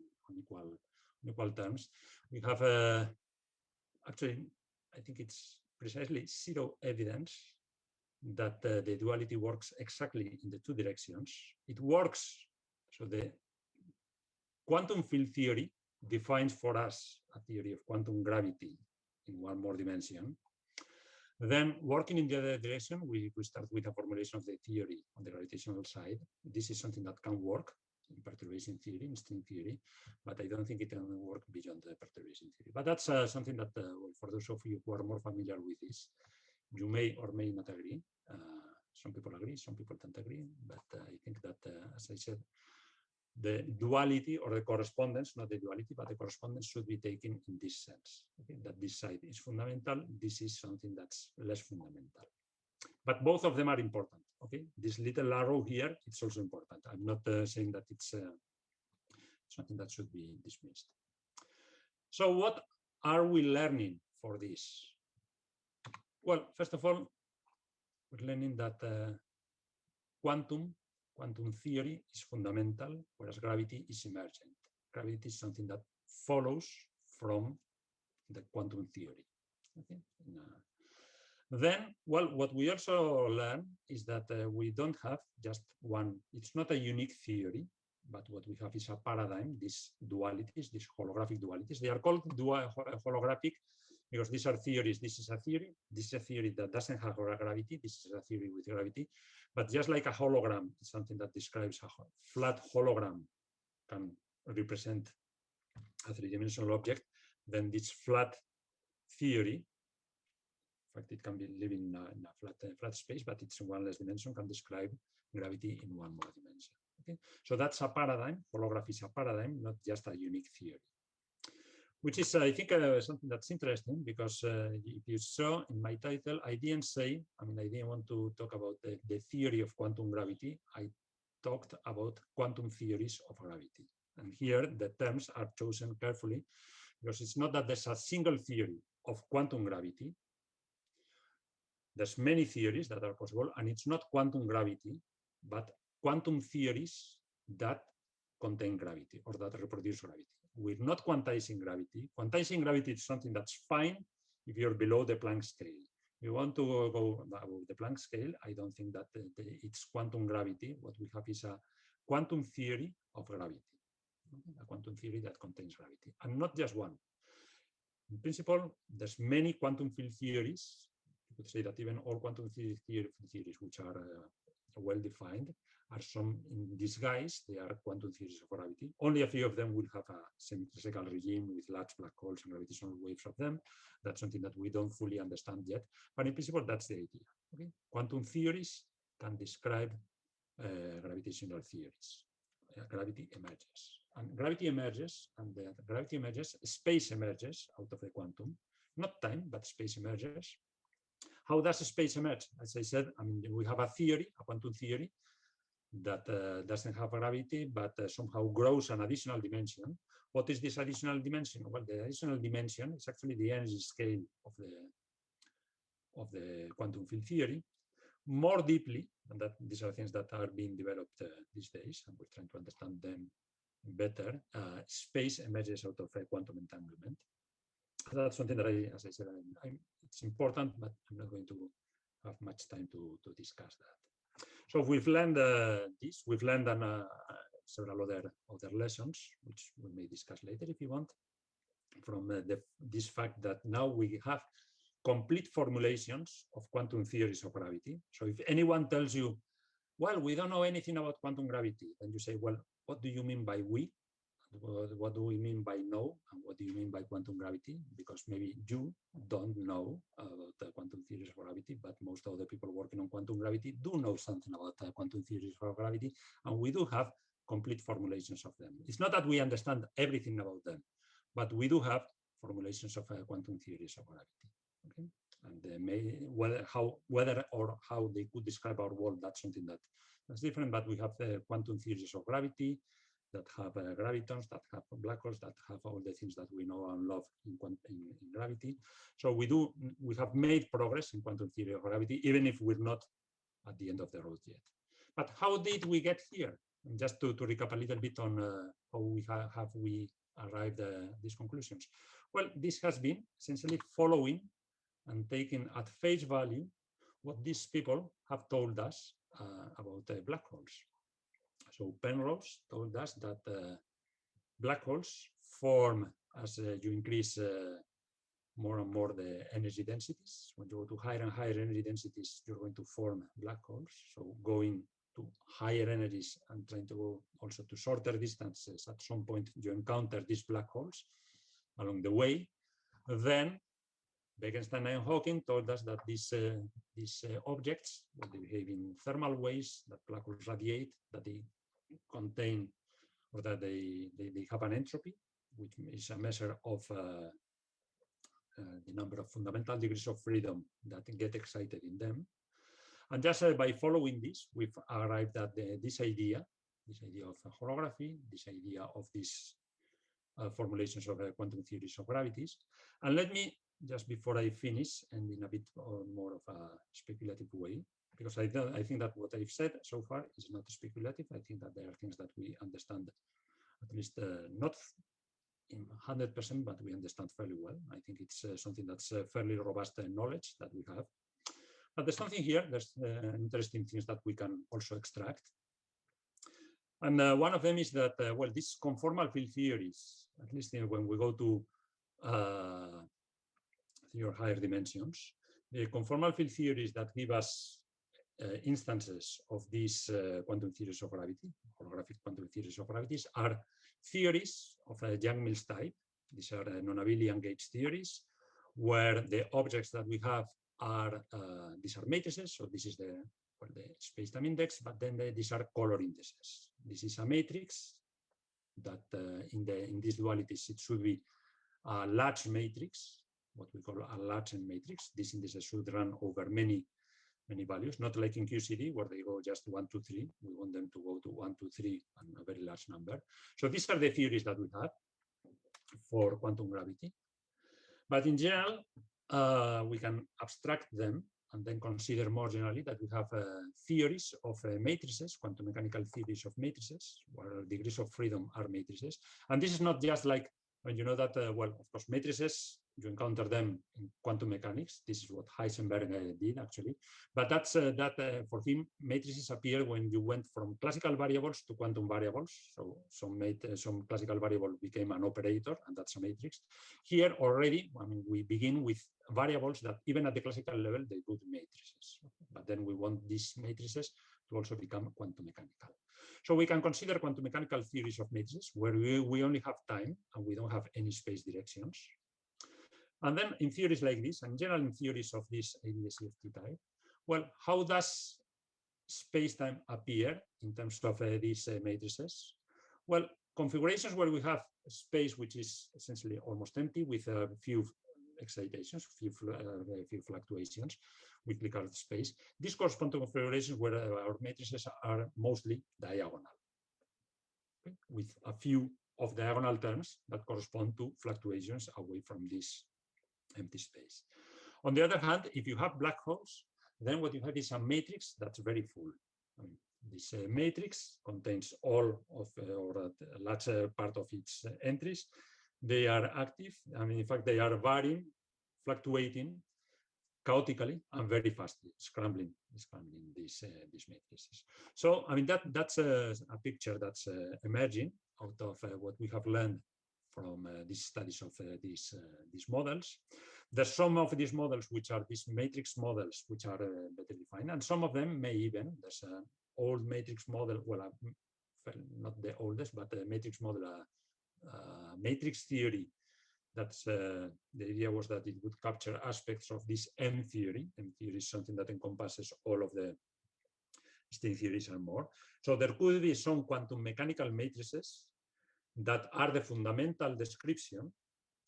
equal terms. We have actually, I think it's precisely zero evidence that the duality works exactly in the two directions. It works, so the quantum field theory defines for us a theory of quantum gravity in one more dimension. Then working in the other direction, we start with a formulation of the theory on the gravitational side. This is something that can work in perturbation theory, in string theory, but I don't think it can work beyond the perturbation theory. But that's something that, well, for those of you who are more familiar with this, you may or may not agree. Some people agree, some people don't agree, but I think that, as I said, the duality or the correspondence, not the duality, but the correspondence should be taken in this sense, okay? That this side is fundamental, this is something that's less fundamental. But both of them are important, okay? This little arrow here, it's also important. I'm not saying that it's something that should be dismissed. So what are we learning for this? Well, first of all, we're learning that quantum theory is fundamental, whereas gravity is emergent. Gravity is something that follows from the quantum theory. Okay? Then, well, what we also learn is that we don't have just one, it's not a unique theory, but what we have is a paradigm, these dualities, these holographic dualities. They are called holographic because these are theories. This is a theory that doesn't have gravity, this is a theory with gravity. But just like a hologram, something that describes a flat hologram can represent a three-dimensional object, then this flat theory, in fact, it can be living in a flat space, but it's in one less dimension, can describe gravity in one more dimension. Okay? So that's a paradigm. Holography is a paradigm, not just a unique theory. Which is, I think, something that's interesting because if you saw in my title, I didn't say, I mean, I didn't want to talk about the theory of quantum gravity. I talked about quantum theories of gravity. And here the terms are chosen carefully because it's not that there's a single theory of quantum gravity, there's many theories that are possible, and it's not quantum gravity, but quantum theories that contain gravity or that reproduce gravity. We're not quantizing gravity. Quantizing gravity is something that's fine if you're below the Planck scale. If you want to go above the Planck scale, I don't think that it's quantum gravity. What we have is a quantum theory of gravity, a quantum theory that contains gravity, and not just one. In principle, there's many quantum field theories. You could say that even all quantum theories which are well-defined are some in disguise. They are quantum theories of gravity. Only a few of them will have a symmetrical regime with large black holes and gravitational waves of them. That's something that we don't fully understand yet. But in principle, that's the idea. Okay? Quantum theories can describe gravitational theories. Gravity emerges. And gravity emerges, and the gravity emerges, space emerges out of the quantum. Not time, but space emerges. How does space emerge? As I said, I mean, we have a theory, a quantum theory, that doesn't have gravity, but somehow grows an additional dimension. What is this additional dimension? Well, the additional dimension is actually the energy scale of the quantum field theory. More deeply, and that these are things that are being developed these days, and we're trying to understand them better. Space emerges out of a quantum entanglement. That's something that as I said, it's important, but I'm not going to have much time to discuss that. So we've learned this. We've learned several other lessons, which we may discuss later if you want, from this fact that now we have complete formulations of quantum theories of gravity. So if anyone tells you, well, we don't know anything about quantum gravity, then you say, well, what do you mean by we? What do we mean by no? And what do you mean by quantum gravity? Because maybe you don't know about the quantum theories of gravity, but most of the people working on quantum gravity do know something about quantum theories of gravity, and we do have complete formulations of them. It's not that we understand everything about them, but we do have formulations of quantum theories of gravity. Okay? And whether or how they could describe our world, that's something that's different, but we have quantum theories of gravity that have gravitons, that have black holes, that have all the things that we know and love in gravity. So we have made progress in quantum theory of gravity, even if we're not at the end of the road yet. But how did we get here? And just to recap a little bit on how we arrived at these conclusions. Well, this has been essentially following and taking at face value what these people have told us about black holes. So Penrose told us that black holes form as you increase more and more the energy densities. When you go to higher and higher energy densities, you're going to form black holes. So going to higher energies and trying to go also to shorter distances, at some point you encounter these black holes along the way. Then Bekenstein and Hawking told us that these objects, that they behave in thermal ways, that black holes radiate, that they contain, or that they have an entropy, which is a measure of the number of fundamental degrees of freedom that get excited in them. And just by following this, we've arrived at this idea of holography, this idea of these formulations of quantum theories of gravities. And let me, just before I finish, and in a bit more of a speculative way, because I think that what I've said so far is not speculative. I think that there are things that we understand, at least not in 100%, but we understand fairly well. I think it's something that's fairly robust knowledge that we have. But there's something here, there's interesting things that we can also extract. And one of them is that, well, these conformal field theories, at least when we go to your higher dimensions, the conformal field theories that give us instances of these quantum theories of gravity, holographic quantum theories of gravities, are theories of a Young-Mills type. These are non-abelian gauge theories, where the objects that we have are, these are matrices, so this is the space-time index, but then these are color indices. This is a matrix that in these dualities, it should be a large matrix, what we call a Larsen matrix. These indices should run over many values, not like in QCD where they go just 1, 2, 3. We want them to go to 1, 2, 3 and a very large number. So these are the theories that we have for quantum gravity. But in general, we can abstract them and then consider more generally that we have theories of matrices, quantum mechanical theories of matrices, where degrees of freedom are matrices. And this is not just like when you know that, well, of course, matrices, you encounter them in quantum mechanics. This is what Heisenberg did, actually. But that's for him, matrices appear when you went from classical variables to quantum variables. So some classical variable became an operator, and that's a matrix. Here already, I mean, we begin with variables that even at the classical level, they could be matrices. But then we want these matrices to also become quantum mechanical. So we can consider quantum mechanical theories of matrices where we only have time and we don't have any space directions. And then in theories like this, and generally in theories of this ADS-CFT type, well, how does space-time appear in terms of these matrices? Well, configurations where we have a space which is essentially almost empty with a few excitations, few fluctuations, we click out space. This corresponds to configurations where our matrices are mostly diagonal, okay? With a few of diagonal terms that correspond to fluctuations away from this empty space. On the other hand, if you have black holes, then what you have is a matrix that's very full. I mean, this matrix contains all of, or a large part of its entries. They are active. I mean, in fact, they are varying, fluctuating chaotically and very fastly, scrambling these matrices. So, I mean, that's a picture that's emerging out of what we have learned from these studies of these models. There's some of these models which are these matrix models which are better defined, and some of them may even, there's an old matrix model, well, not the oldest, but the matrix model, matrix theory. That's the idea was that it would capture aspects of this M theory. M theory is something that encompasses all of the string theories and more. So there could be some quantum mechanical matrices that are the fundamental description,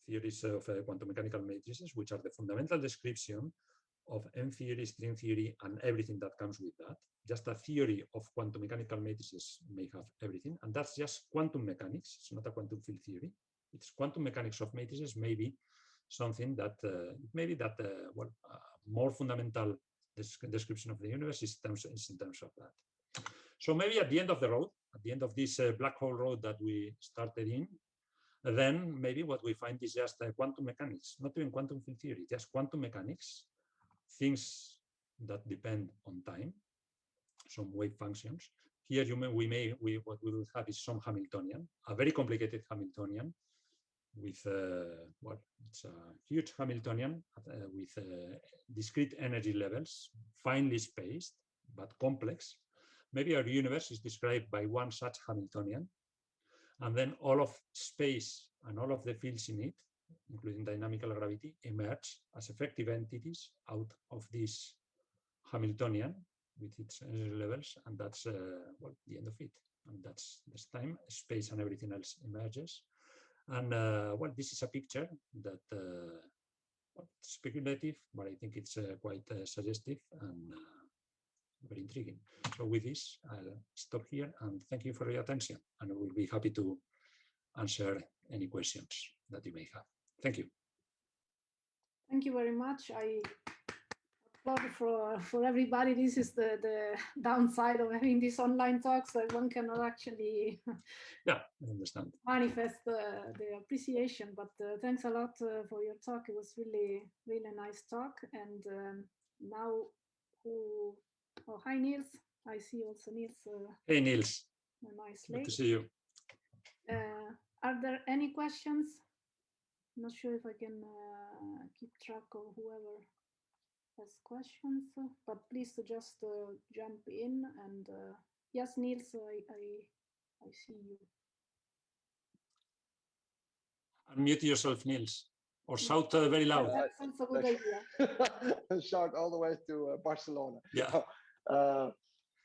theories of quantum mechanical matrices, which are the fundamental description of M theory, string theory, and everything that comes with that. Just a theory of quantum mechanical matrices may have everything, and that's just quantum mechanics. It's not a quantum field theory. It's quantum mechanics of matrices, maybe something that well, more fundamental description of the universe is in terms of that. So maybe at the end of the road, at the end of this black hole road that we started in, then maybe what we find is just quantum mechanics, not even quantum field theory, just quantum mechanics, things that depend on time, some wave functions. Here what we will have is some Hamiltonian, a very complicated Hamiltonian with well, it's a huge Hamiltonian with discrete energy levels, finely spaced but complex. Maybe our universe is described by one such Hamiltonian, and then all of space and all of the fields in it, including dynamical gravity, emerge as effective entities out of this Hamiltonian with its energy levels, and that's well, the end of it. And that's this time, space and everything else emerges. And well, this is a picture that well, it's speculative, but I think it's quite suggestive and very intriguing. So with this, I'll stop here and thank you for your attention. And I will be happy to answer any questions that you may have. Thank you. Thank you very much. I applaud for everybody. This is the downside of having these online talks, that one cannot actually yeah, I understand. Manifest the appreciation. But thanks a lot for your talk. It was really, really nice talk. And now oh, hi, Niels. I see also Niels. Hey, Niels. Nice Good to see you. Are there any questions? I'm not sure if I can keep track of whoever has questions, but please just jump in. And yes, Niels, I see you. Unmute yourself, Niels, or shout very loud. That's also a good idea. Shout all the way to Barcelona. Yeah.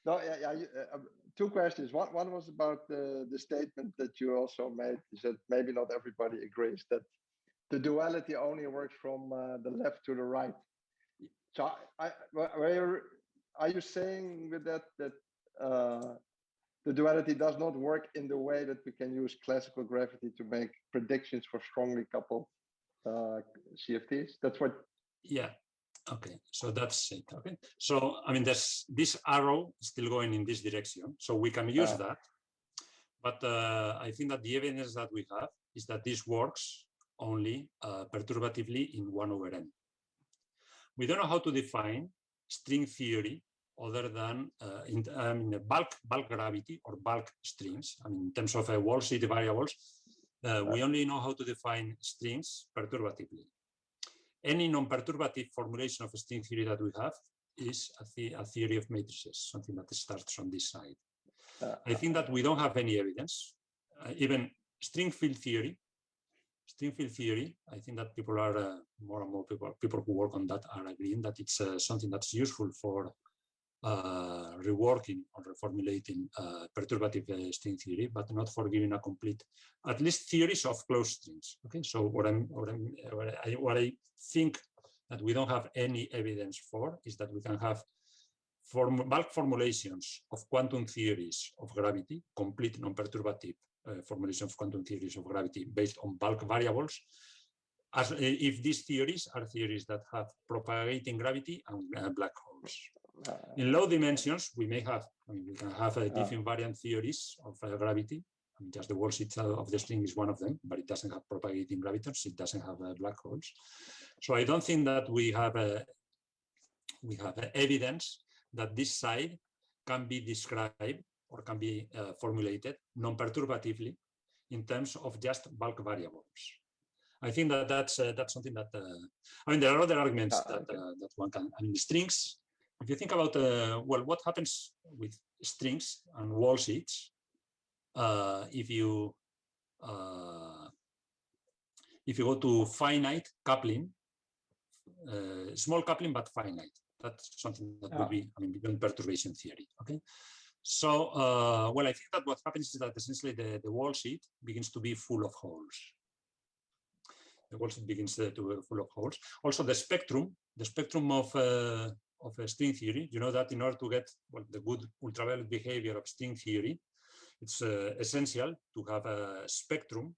No, yeah. Two questions. One was about the statement that you also made. You said maybe not everybody agrees that the duality only works from the left to the right. So, are you saying with that the duality does not work in the way that we can use classical gravity to make predictions for strongly coupled CFTs? That's what. Yeah. Okay, so that's it. Okay, so I mean, this arrow is still going in this direction, so we can use that. But I think that the evidence that we have is that this works only perturbatively in 1/n. We don't know how to define string theory other than in bulk gravity or bulk strings. I mean, in terms of wall sheet variables, we only know how to define strings perturbatively. Any non-perturbative formulation of string theory that we have is a theory of matrices, something that starts on this side. I think that we don't have any evidence. Even string field theory, I think that people are more and more people who work on that are agreeing that it's something that's useful for reworking or reformulating perturbative string theory, but not for giving a complete, at least theories of closed strings. Okay, so what I think that we don't have any evidence for is that we can have bulk formulations of quantum theories of gravity, complete non-perturbative formulation of quantum theories of gravity based on bulk variables, as if these theories are theories that have propagating gravity and black holes. In low dimensions, we may have, we can have different variant theories of gravity. Just the wall sheet of the string is one of them, but it doesn't have propagating gravitons. It doesn't have black holes. So I don't think that we have evidence that this side can be described or can be formulated non-perturbatively in terms of just bulk variables. I think that that's something that there are other arguments that one can. Strings. If you think about what happens with strings and wall sheets, if you go to finite coupling, small coupling but finite, that's something that would be beyond perturbation theory. Okay, so I think that what happens is that essentially the wall sheet begins to be full of holes. The wall sheet begins to be full of holes. Also, the spectrum of string theory, you know that in order to get the good ultraviolet behavior of string theory, it's essential to have a spectrum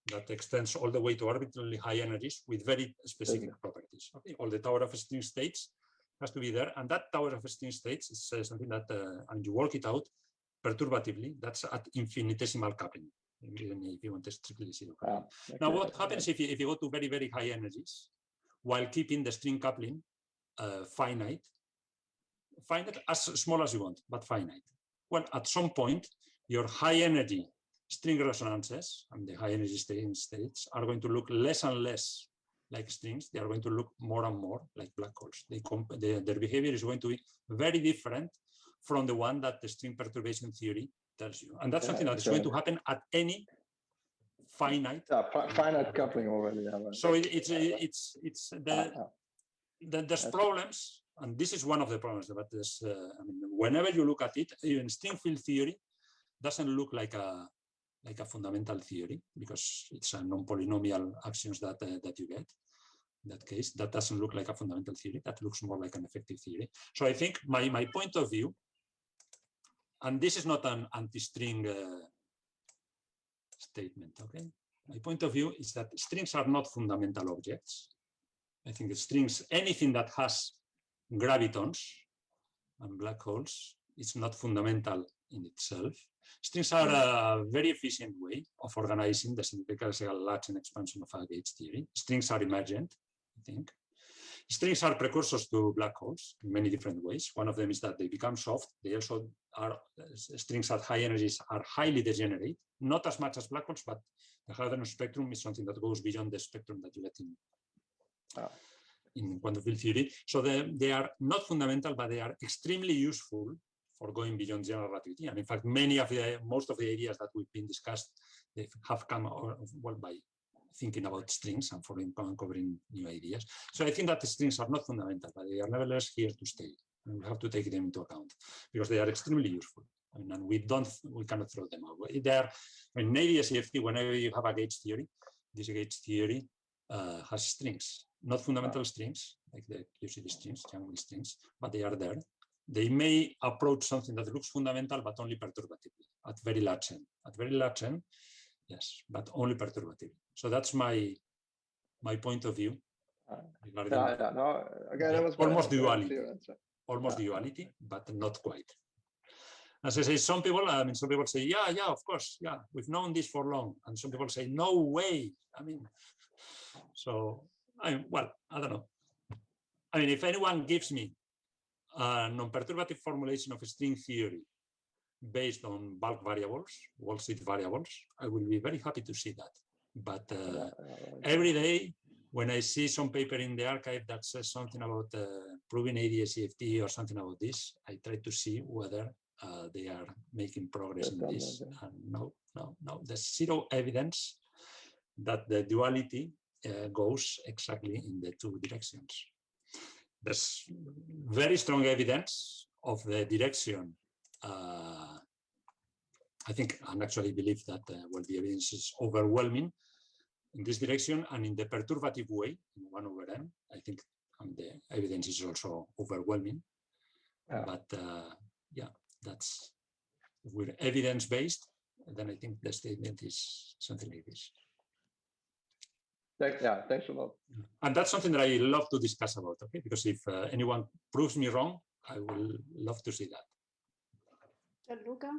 that extends all the way to arbitrarily high energies with very specific properties. Okay, all the tower of string states has to be there, and that tower of string states is something that, and you work it out perturbatively. That's at infinitesimal coupling, even if you want to strictly zero coupling. Now, what happens if you go to very, very high energies while keeping the string coupling finite as small as you want, but finite? Well, at some point, your high energy string resonances and the high energy states are going to look less and less like strings. They are going to look more and more like black holes. Their behavior is going to be very different from the one that the string perturbation theory tells you. And that's something that is going to happen at any finite. Finite coupling already. So there's problems, and this is one of the problems. But there's, whenever you look at it, even string field theory doesn't look like a fundamental theory because it's a non-polynomial actions that you get. In that case, that doesn't look like a fundamental theory. That looks more like an effective theory. So I think my point of view, and this is not an anti-string statement, okay? My point of view is that strings are not fundamental objects. I think the strings, anything that has gravitons and black holes, is not fundamental in itself. Strings are a very efficient way of organizing the symmetrical latch and expansion of a gauge theory. Strings are emergent, I think. Strings are precursors to black holes in many different ways. One of them is that they become soft. They also are, strings at high energies are highly degenerate, not as much as black holes, but the Hadron spectrum is something that goes beyond the spectrum that you get in quantum field theory. So they are not fundamental, but they are extremely useful for going beyond general relativity. And in fact, most of the ideas that we've been discussed, they have come by thinking about strings and for uncovering new ideas. So I think that the strings are not fundamental, but they are nevertheless here to stay. And we have to take them into account because they are extremely useful. And we cannot throw them away. They are, in ADS-CFT, whenever you have a gauge theory, this gauge theory has strings, not fundamental strings, like the QCD strings, Young strings, but they are there. They may approach something that looks fundamental, but only perturbatively, at very large n. At very large n, yes, but only perturbatively. So that's my point of view. Yeah. No, again, that was almost very duality. clear answer. Almost duality, but not quite. As I say, some people say, yeah, of course, yeah, we've known this for long, and some people say, no way. So I don't know. If anyone gives me a non-perturbative formulation of a string theory based on bulk variables, wall-sheet variables, I will be very happy to see that. But every day, when I see some paper in the archive that says something about proving ADS-CFT or something about this, I try to see whether they are making progress in this. And no, there's zero evidence that the duality goes exactly in the two directions. There's very strong evidence of the direction. I think, and actually believe that the evidence is overwhelming in this direction, and in the perturbative way, in 1 over n, I think the evidence is also overwhelming. But that's, if we're evidence-based, then I think the statement is something like this. Thanks a lot. And that's something that I love to discuss about, okay? Because if anyone proves me wrong, I will love to see that. Luca?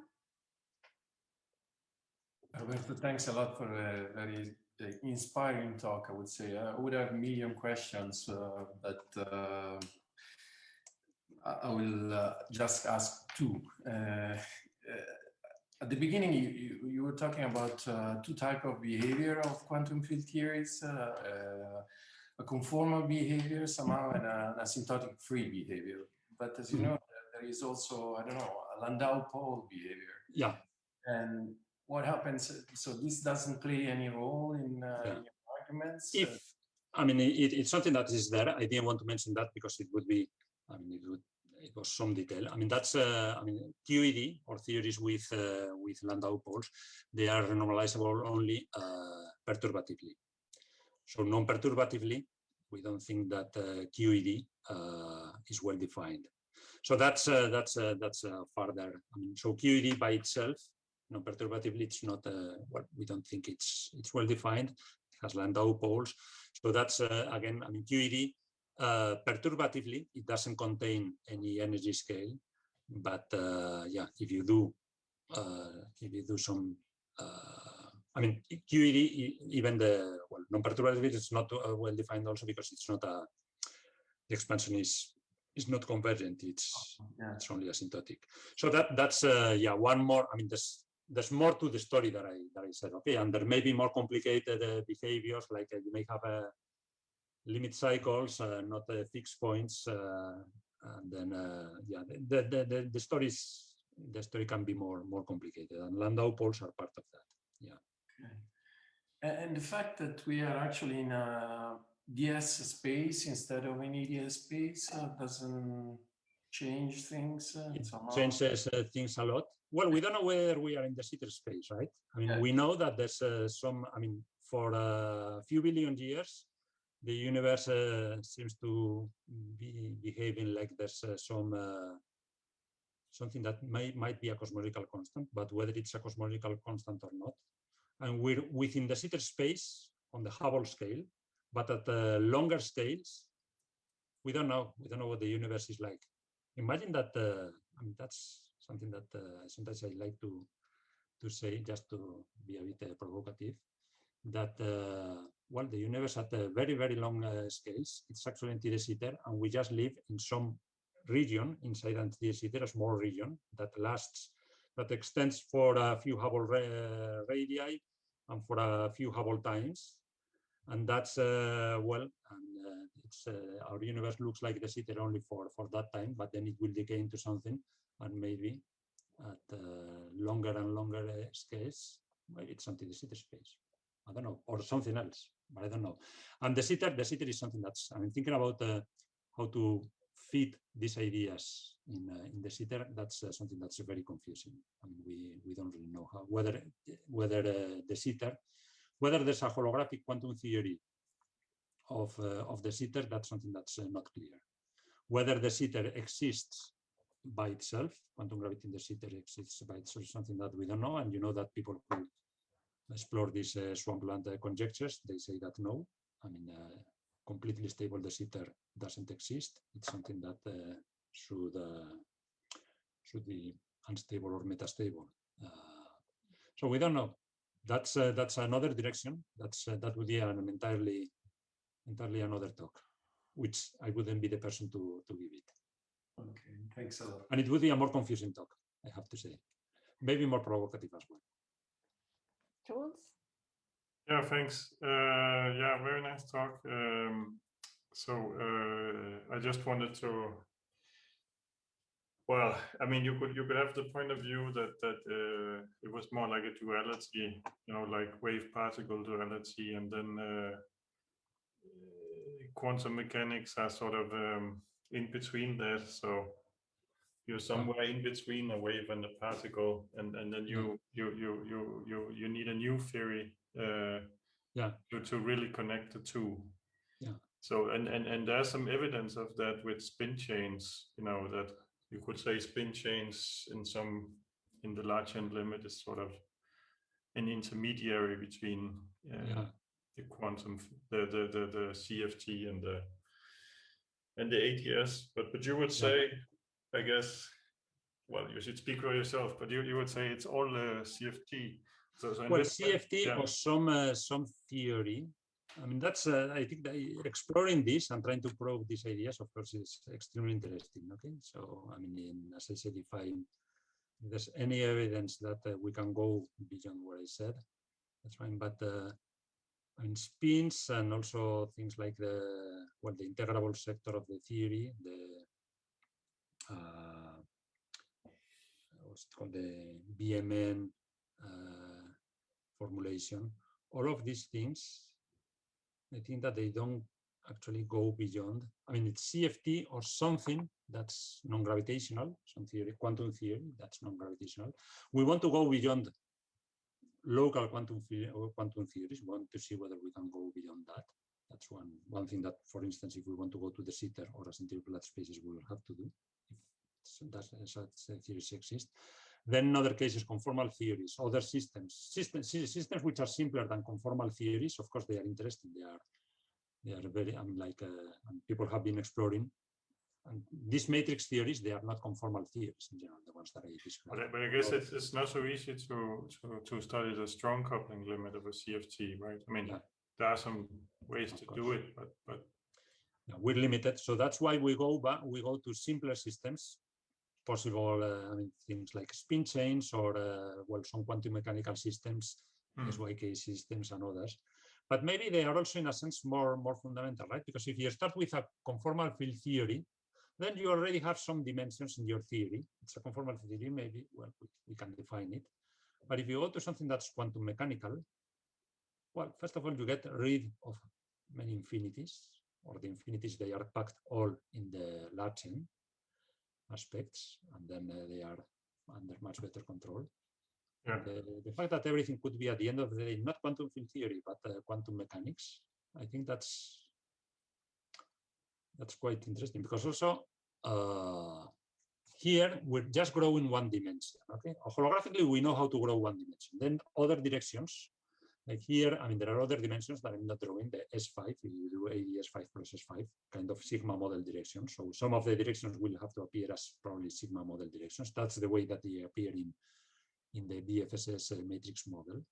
Roberto, thanks a lot for a very inspiring talk, I would say. I would have a million questions, but I will just ask two. At the beginning, you were talking about two types of behavior of quantum field theories, a conformal behavior somehow and an asymptotic free behavior. But as you know, there is also, I don't know, a Landau pole behavior. Yeah. And what happens? So this doesn't play any role in your arguments? It's something that is there. I didn't want to mention that because it would be, it was some detail. That's, QED or theories with Landau poles, they are normalizable only perturbatively. So non-perturbatively, we don't think that QED is well defined. So that's further. So QED by itself, non-perturbatively, it's not. We don't think it's well defined. It has Landau poles. So that's again. QED perturbatively, it doesn't contain any energy scale. But if you do some. QED, even the non-perturbativity is not well defined also because it's not the expansion is not convergent. It's only asymptotic. So that's one more. There's more to the story that I said. Okay, and there may be more complicated behaviors, like you may have limit cycles, not fixed points, and then the story can be more complicated, and Landau poles are part of that. Yeah. Okay. And the fact that we are actually in a DS space instead of an EDS space doesn't change things. It changes things a lot. Well, we don't know whether we are in the Sitter space, right? We know that there's some. For a few billion years, the universe seems to be behaving like there's something that might be a cosmological constant, but whether it's a cosmological constant or not. And we're within the Sitter space on the Hubble scale, but at longer scales, we don't know. We don't know what the universe is like. Imagine that. That's something that sometimes I like to say, just to be a bit provocative. That the universe at very, very long scales, it's actually anti-de Sitter, and we just live in some region inside anti-de Sitter, a small region that extends for a few Hubble radii and for a few Hubble times, and that's it's our universe looks like de Sitter only for that time, but then it will decay into something, and maybe at longer and longer scales, maybe it's anti-de Sitter space. I don't know, or something else, but I don't know. And the Sitter is something that's, thinking about how to fit these ideas in the Sitter. That's something that's very confusing. We don't really know how, whether the Sitter, whether there's a holographic quantum theory of the Sitter. That's something that's not clear. Whether the Sitter exists by itself, quantum gravity in the Sitter exists by itself, something that we don't know. And you know that people who explore these swampland conjectures, they say that no. completely stable de Sitter doesn't exist. It's something that should be unstable or metastable. So we don't know. That's another direction. That would be an entirely another talk, which I wouldn't be the person to give it. Okay, thanks a lot. And it would be a more confusing talk, I have to say. Maybe more provocative as well. Jules? Yeah, thanks. Yeah, very nice talk. I just wanted to, well, I mean, you could have the point of view that it was more like a duality, you know, like wave-particle duality, and then quantum mechanics are sort of in between that. So you're somewhere in between a wave and a particle, and then you need a new theory to really connect the two. Yeah. So and there's some evidence of that with spin chains, you know, that you could say spin chains in the large end limit is sort of an intermediary between the quantum, the CFT and the ATS. But you would say, I guess, well, you should speak for yourself, but you would say it's all CFT. So well, CFT or some theory. I mean, that's I think that exploring this and trying to probe these ideas, of course, is extremely interesting. Okay, so I mean, as I said, if there's any evidence that we can go beyond what I said, that's fine. But I mean, spins and also things like the integrable sector of the theory, what's it called, the BMN formulation, all of these things, I think that they don't actually go beyond. I mean, it's CFT or something that's non-gravitational, some theory, quantum theory that's non-gravitational. We want to go beyond local quantum theories. We want to see whether we can go beyond that. That's one thing that, for instance, if we want to go to de Sitter or asymptotic flat spaces, we will have to do if such theories exist. Then in other cases, conformal theories, other systems which are simpler than conformal theories. Of course, they are interesting. They are very, I mean, like people have been exploring. And these matrix theories, they are not conformal theories in general, the ones that I described. But I guess it's not so easy to study the strong coupling limit of a CFT, right? I mean, there are some ways to do it, but we're limited. So that's why we go to simpler systems. Possible, I mean, things like spin chains or some quantum mechanical systems, SYK systems and others. But maybe they are also, in a sense, more fundamental, right? Because if you start with a conformal field theory, then you already have some dimensions in your theory. It's a conformal theory, maybe, well, we can define it. But if you go to something that's quantum mechanical, well, first of all, you get rid of many infinities, or the infinities, they are packed all in the large n aspects, and then they are under much better control. Yeah. The fact that everything could be at the end of the day, not quantum field theory, but quantum mechanics, I think that's quite interesting, because also here we're just growing one dimension. Okay, holographically we know how to grow one dimension. Then other directions, like here, I mean, there are other dimensions that I'm not drawing. The S5, if you do ADS5 plus S5, kind of sigma model directions. So some of the directions will have to appear as probably sigma model directions. That's the way that they appear in the BFSS matrix model.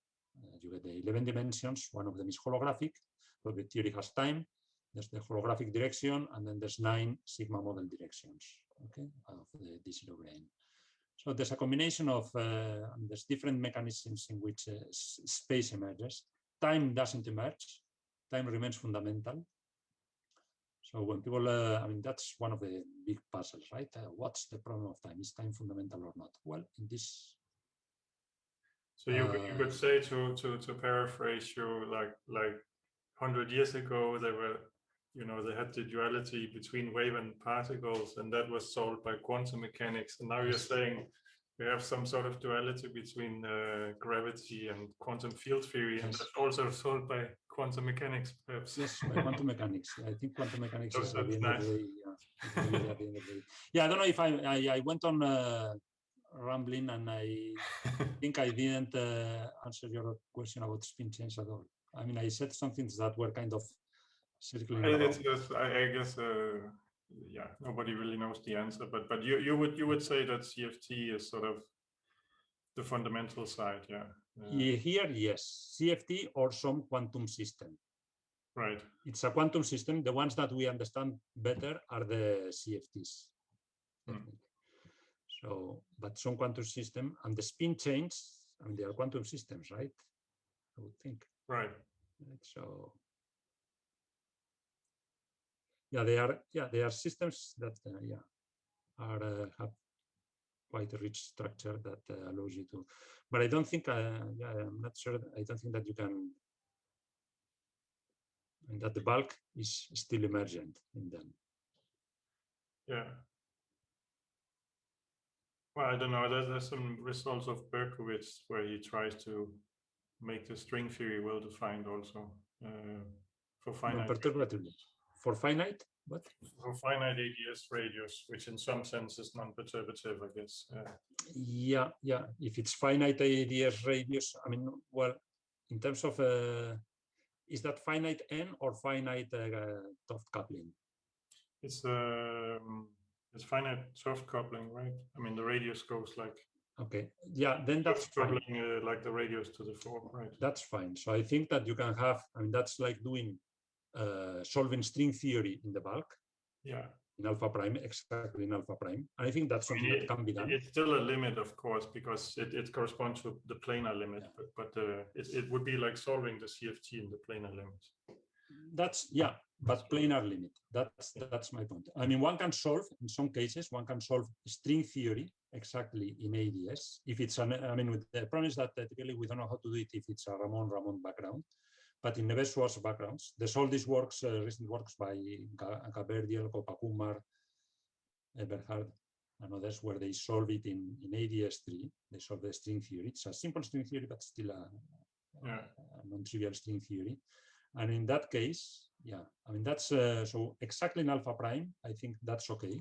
You get the 11 dimensions. One of them is holographic. So the theory has time. There's the holographic direction, and then there's 9 sigma model directions, okay, of the D0 grain. So there's a combination of, there's different mechanisms in which space emerges. Time doesn't emerge. Time remains fundamental. So when people, I mean, that's one of the big puzzles, right? What's the problem of time? Is time fundamental or not? Well, in this. So you could say, to paraphrase you, like 100 years ago, they were, you know, they had the duality between wave and particles, and that was solved by quantum mechanics. And now you're saying we have some sort of duality between gravity and quantum field theory, and that's also solved by quantum mechanics, perhaps. Yes, by quantum mechanics. I think quantum mechanics is at the end nice. of the day. Yeah, at the end of the day. Yeah, I don't know if I went on rambling, and I think I didn't answer your question about spin chains at all. I mean, I said some things that were kind of circling I around. guess yeah, nobody really knows the answer, but you would say that CFT is sort of the fundamental side, yeah. Here, yes, CFT or some quantum system. Right. It's a quantum system. The ones that we understand better are the CFTs. So, but some quantum system and the spin change, I mean, they are quantum systems, right? I would think. Right. So, yeah, they are systems that have quite a rich structure that allows you to. But I don't think, I'm not sure. I don't think that you can. And that the bulk is still emergent in them. Yeah. Well, I don't know. There's some results of Berkowitz where he tries to make the string theory well defined also for finite. Non-perturbatively. For finite, what? For finite ADS radius, which in some sense is non-perturbative, I guess. Yeah. If it's finite ADS radius, I mean, well, in terms of is that finite n or finite soft coupling? It's finite soft coupling, right? I mean, the radius goes like. Okay, yeah, then that's fine. Like the radius to the 4, right? That's fine. So I think that you can have, I mean, that's like doing solving string theory in the bulk. Yeah. In alpha prime, exactly in alpha prime. And I think that's something that can be done. It's still a limit, of course, because it corresponds to the planar limit, yeah. but it would be like solving the CFT in the planar limit. That's, yeah, but planar limit. That's my point. I mean, one can solve, in some cases, one can solve string theory exactly in ADS. If it's an, I mean, with the problem is that typically we don't know how to do it if it's a Ramon background. But in Neves-Schwarz backgrounds, there's all these works, recent works by Gaberdiel, Kopakumar, Eberhard, and others, where they solve it in ADS3. They solve the string theory. It's a simple string theory, but still a non-trivial string theory. And in that case, yeah, I mean, that's so exactly in alpha prime, I think that's okay.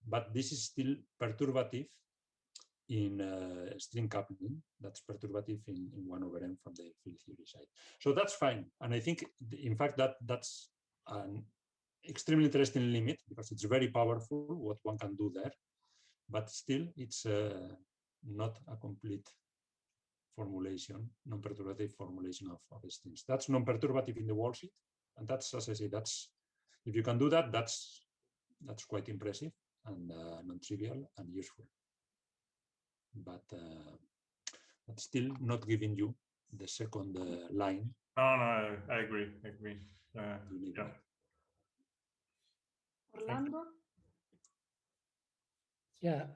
But this is still perturbative in string coupling. That's perturbative in 1 over n from the field theory side. So that's fine. And I think, in fact, that's an extremely interesting limit because it's very powerful what one can do there. But still, it's not a complete formulation, non-perturbative formulation of strings. That's non-perturbative in the wall sheet. And that's, as I say, that's, if you can do that, that's quite impressive and non-trivial and useful. But still not giving you the second line. No, I agree. Yeah. Orlando? Yeah,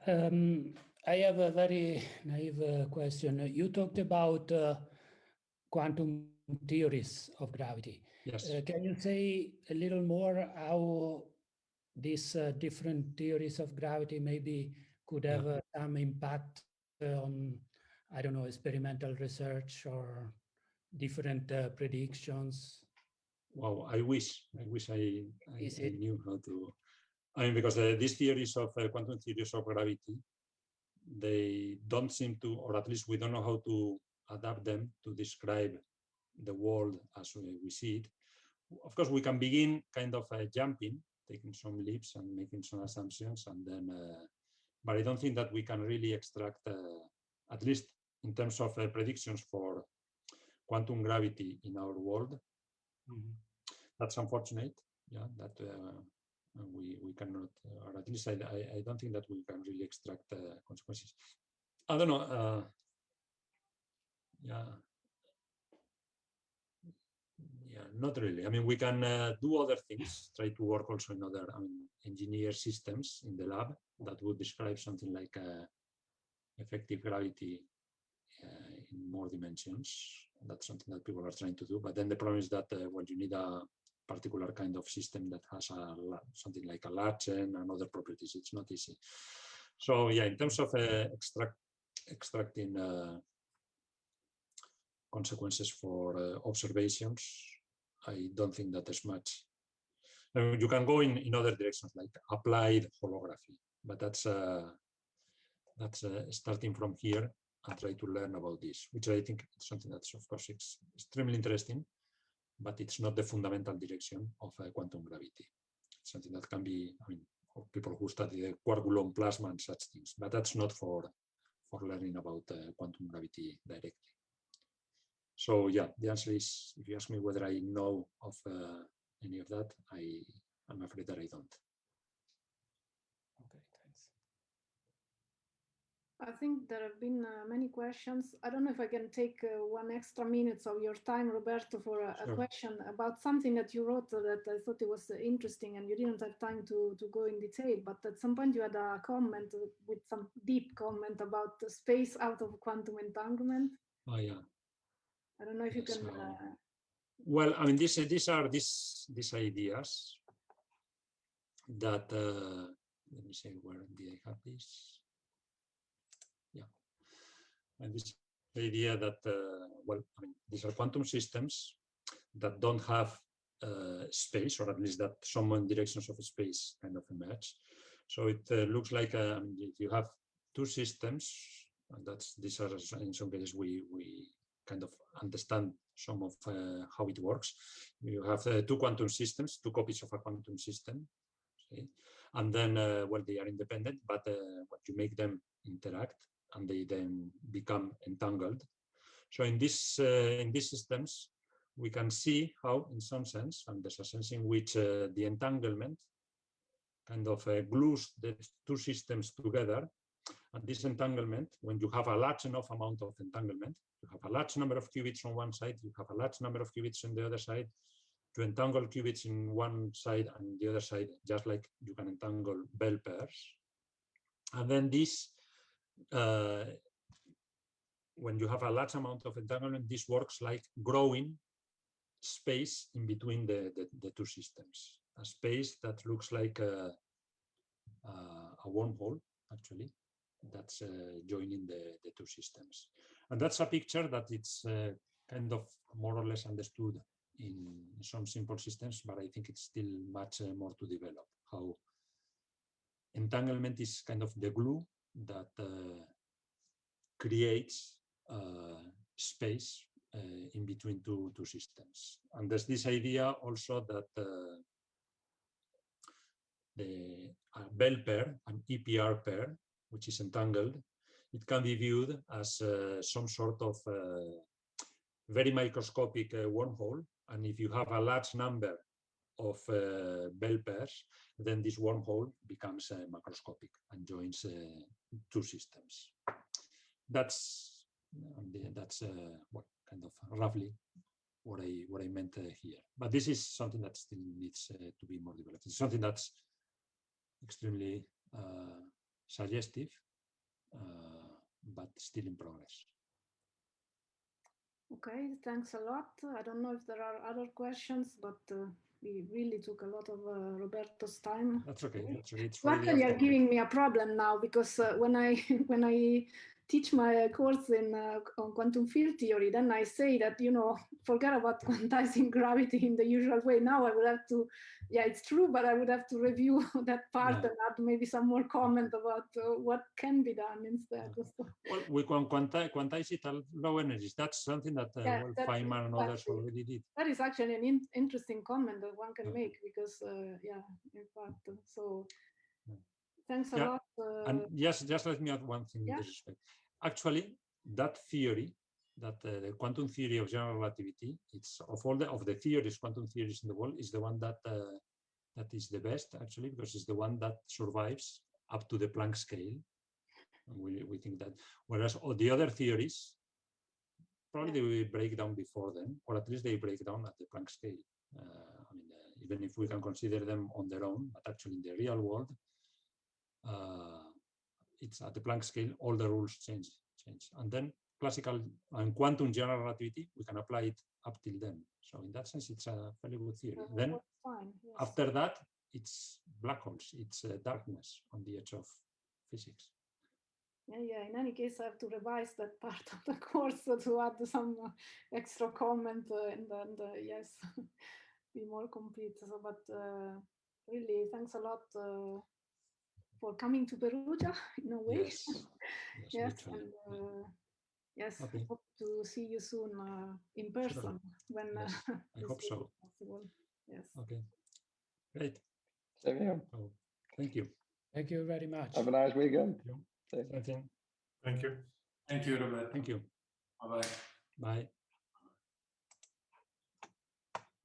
I have a very naive question. You talked about quantum theories of gravity. Yes. Can you say a little more how these different theories of gravity maybe could have some impact on, I don't know, experimental research or different predictions? Wow, I wish I knew how to. I mean, because these theories of quantum theories of gravity, they don't seem to, or at least we don't know how to adapt them to describe the world as we see it. Of course, we can begin kind of jumping, taking some leaps and making some assumptions, and then, but I don't think that we can really extract, at least in terms of predictions for quantum gravity in our world. Mm-hmm. That's unfortunate. Yeah, that we cannot, or at least I don't think that we can really extract consequences. I don't know. Yeah, not really. I mean, we can do other things, try to work also in other, I mean, engineer systems in the lab that would describe something like effective gravity in more dimensions. That's something that people are trying to do. But then the problem is that, well, you need a particular kind of system that has something like a Larsen and other properties. It's not easy. So yeah, in terms of extracting consequences for observations, I don't think that there's much. You can go in other directions like applied holography, but that's starting from here and try to learn about this, which I think is something that's of course extremely interesting. but it's not the fundamental direction of quantum gravity. It's something that can be, I mean, for people who study the quark-gluon plasma and such things, but that's not for learning about quantum gravity directly. So yeah, the answer is, if you ask me whether I know of any of that, I'm afraid that I don't. Okay, thanks. I think there have been many questions. I don't know if I can take 1 extra minute of your time, Roberto, for a question about something that you wrote that I thought it was interesting, and you didn't have time to go in detail, but at some point you had a comment with some deep comment about the space out of quantum entanglement. Oh yeah. I don't know if you can... Well, I mean, these ideas that, let me say, where did I have this? Yeah. And this idea that, well, I mean, these are quantum systems that don't have space, or at least that some directions of space kind of emerge. So it looks like, I mean, if you have two systems, and these are, in some cases, we kind of understand some of how it works. You have two quantum systems, two copies of a quantum system, okay? And then, well, they are independent, but what you make them interact, and they then become entangled. So in these systems, we can see how, in some sense, and there's a sense in which the entanglement kind of glues the two systems together. And this entanglement, when you have a large enough amount of entanglement, you have a large number of qubits on one side, you have a large number of qubits on the other side, to entangle qubits in one side and the other side, just like you can entangle bell pairs. And then this, when you have a large amount of entanglement, this works like growing space in between the two systems, a space that looks like a wormhole, actually, that's joining the two systems. And that's a picture that it's kind of more or less understood in some simple systems, but I think it's still much more to develop, how entanglement is kind of the glue that creates space in between two systems. And there's this idea also that the bell pair, an EPR pair, which is entangled, it can be viewed as some sort of very microscopic wormhole. And if you have a large number of bell pairs, then this wormhole becomes macroscopic and joins two systems. That's what kind of roughly what I meant here. But this is something that still needs to be more developed. It's something that's extremely suggestive, but still in progress. Okay, thanks a lot. I don't know if there are other questions, but we really took a lot of Roberto's time. That's okay. That's okay. It's Actually, you're giving me a problem now, because when I teach my course on quantum field theory, then I say that, you know, forget about quantizing gravity in the usual way. Now I would have to, yeah, it's true, but I would have to review that part and add maybe some more comment about what can be done instead. Well, we can quantize it at low energies. That's something that Feynman and others already did. That is actually an interesting comment that one can make, because, yeah, in fact, so thanks a lot. And just let me add one thing in this respect. Actually, that theory, that the quantum theory of general relativity, it's of all the theories, quantum theories in the world, is the one that that is the best, actually, because it's the one that survives up to the Planck scale. And we think that, whereas all the other theories, probably they will break down before then, or at least they break down at the Planck scale. I mean, even if we can consider them on their own, but actually in the real world, it's at the Planck scale, all the rules change. And then classical and quantum general relativity, we can apply it up till then. So in that sense, it's a fairly good theory. Then after that, it's black holes, it's darkness on the edge of physics. Yeah, in any case, I have to revise that part of the course to add some extra comment and yes, be more complete. So, but really, thanks a lot for coming to Perugia in a way. Yes, yes, and Yes, Okay. hope to see you soon in person when Yes, I this hope will so. be possible. Yes. Okay, great. Same here. So, thank you. Thank you very much. Have a nice weekend. You. Same. Same thing. Thank you. Thank you, Roberto. Thank you. Bye-bye. Bye.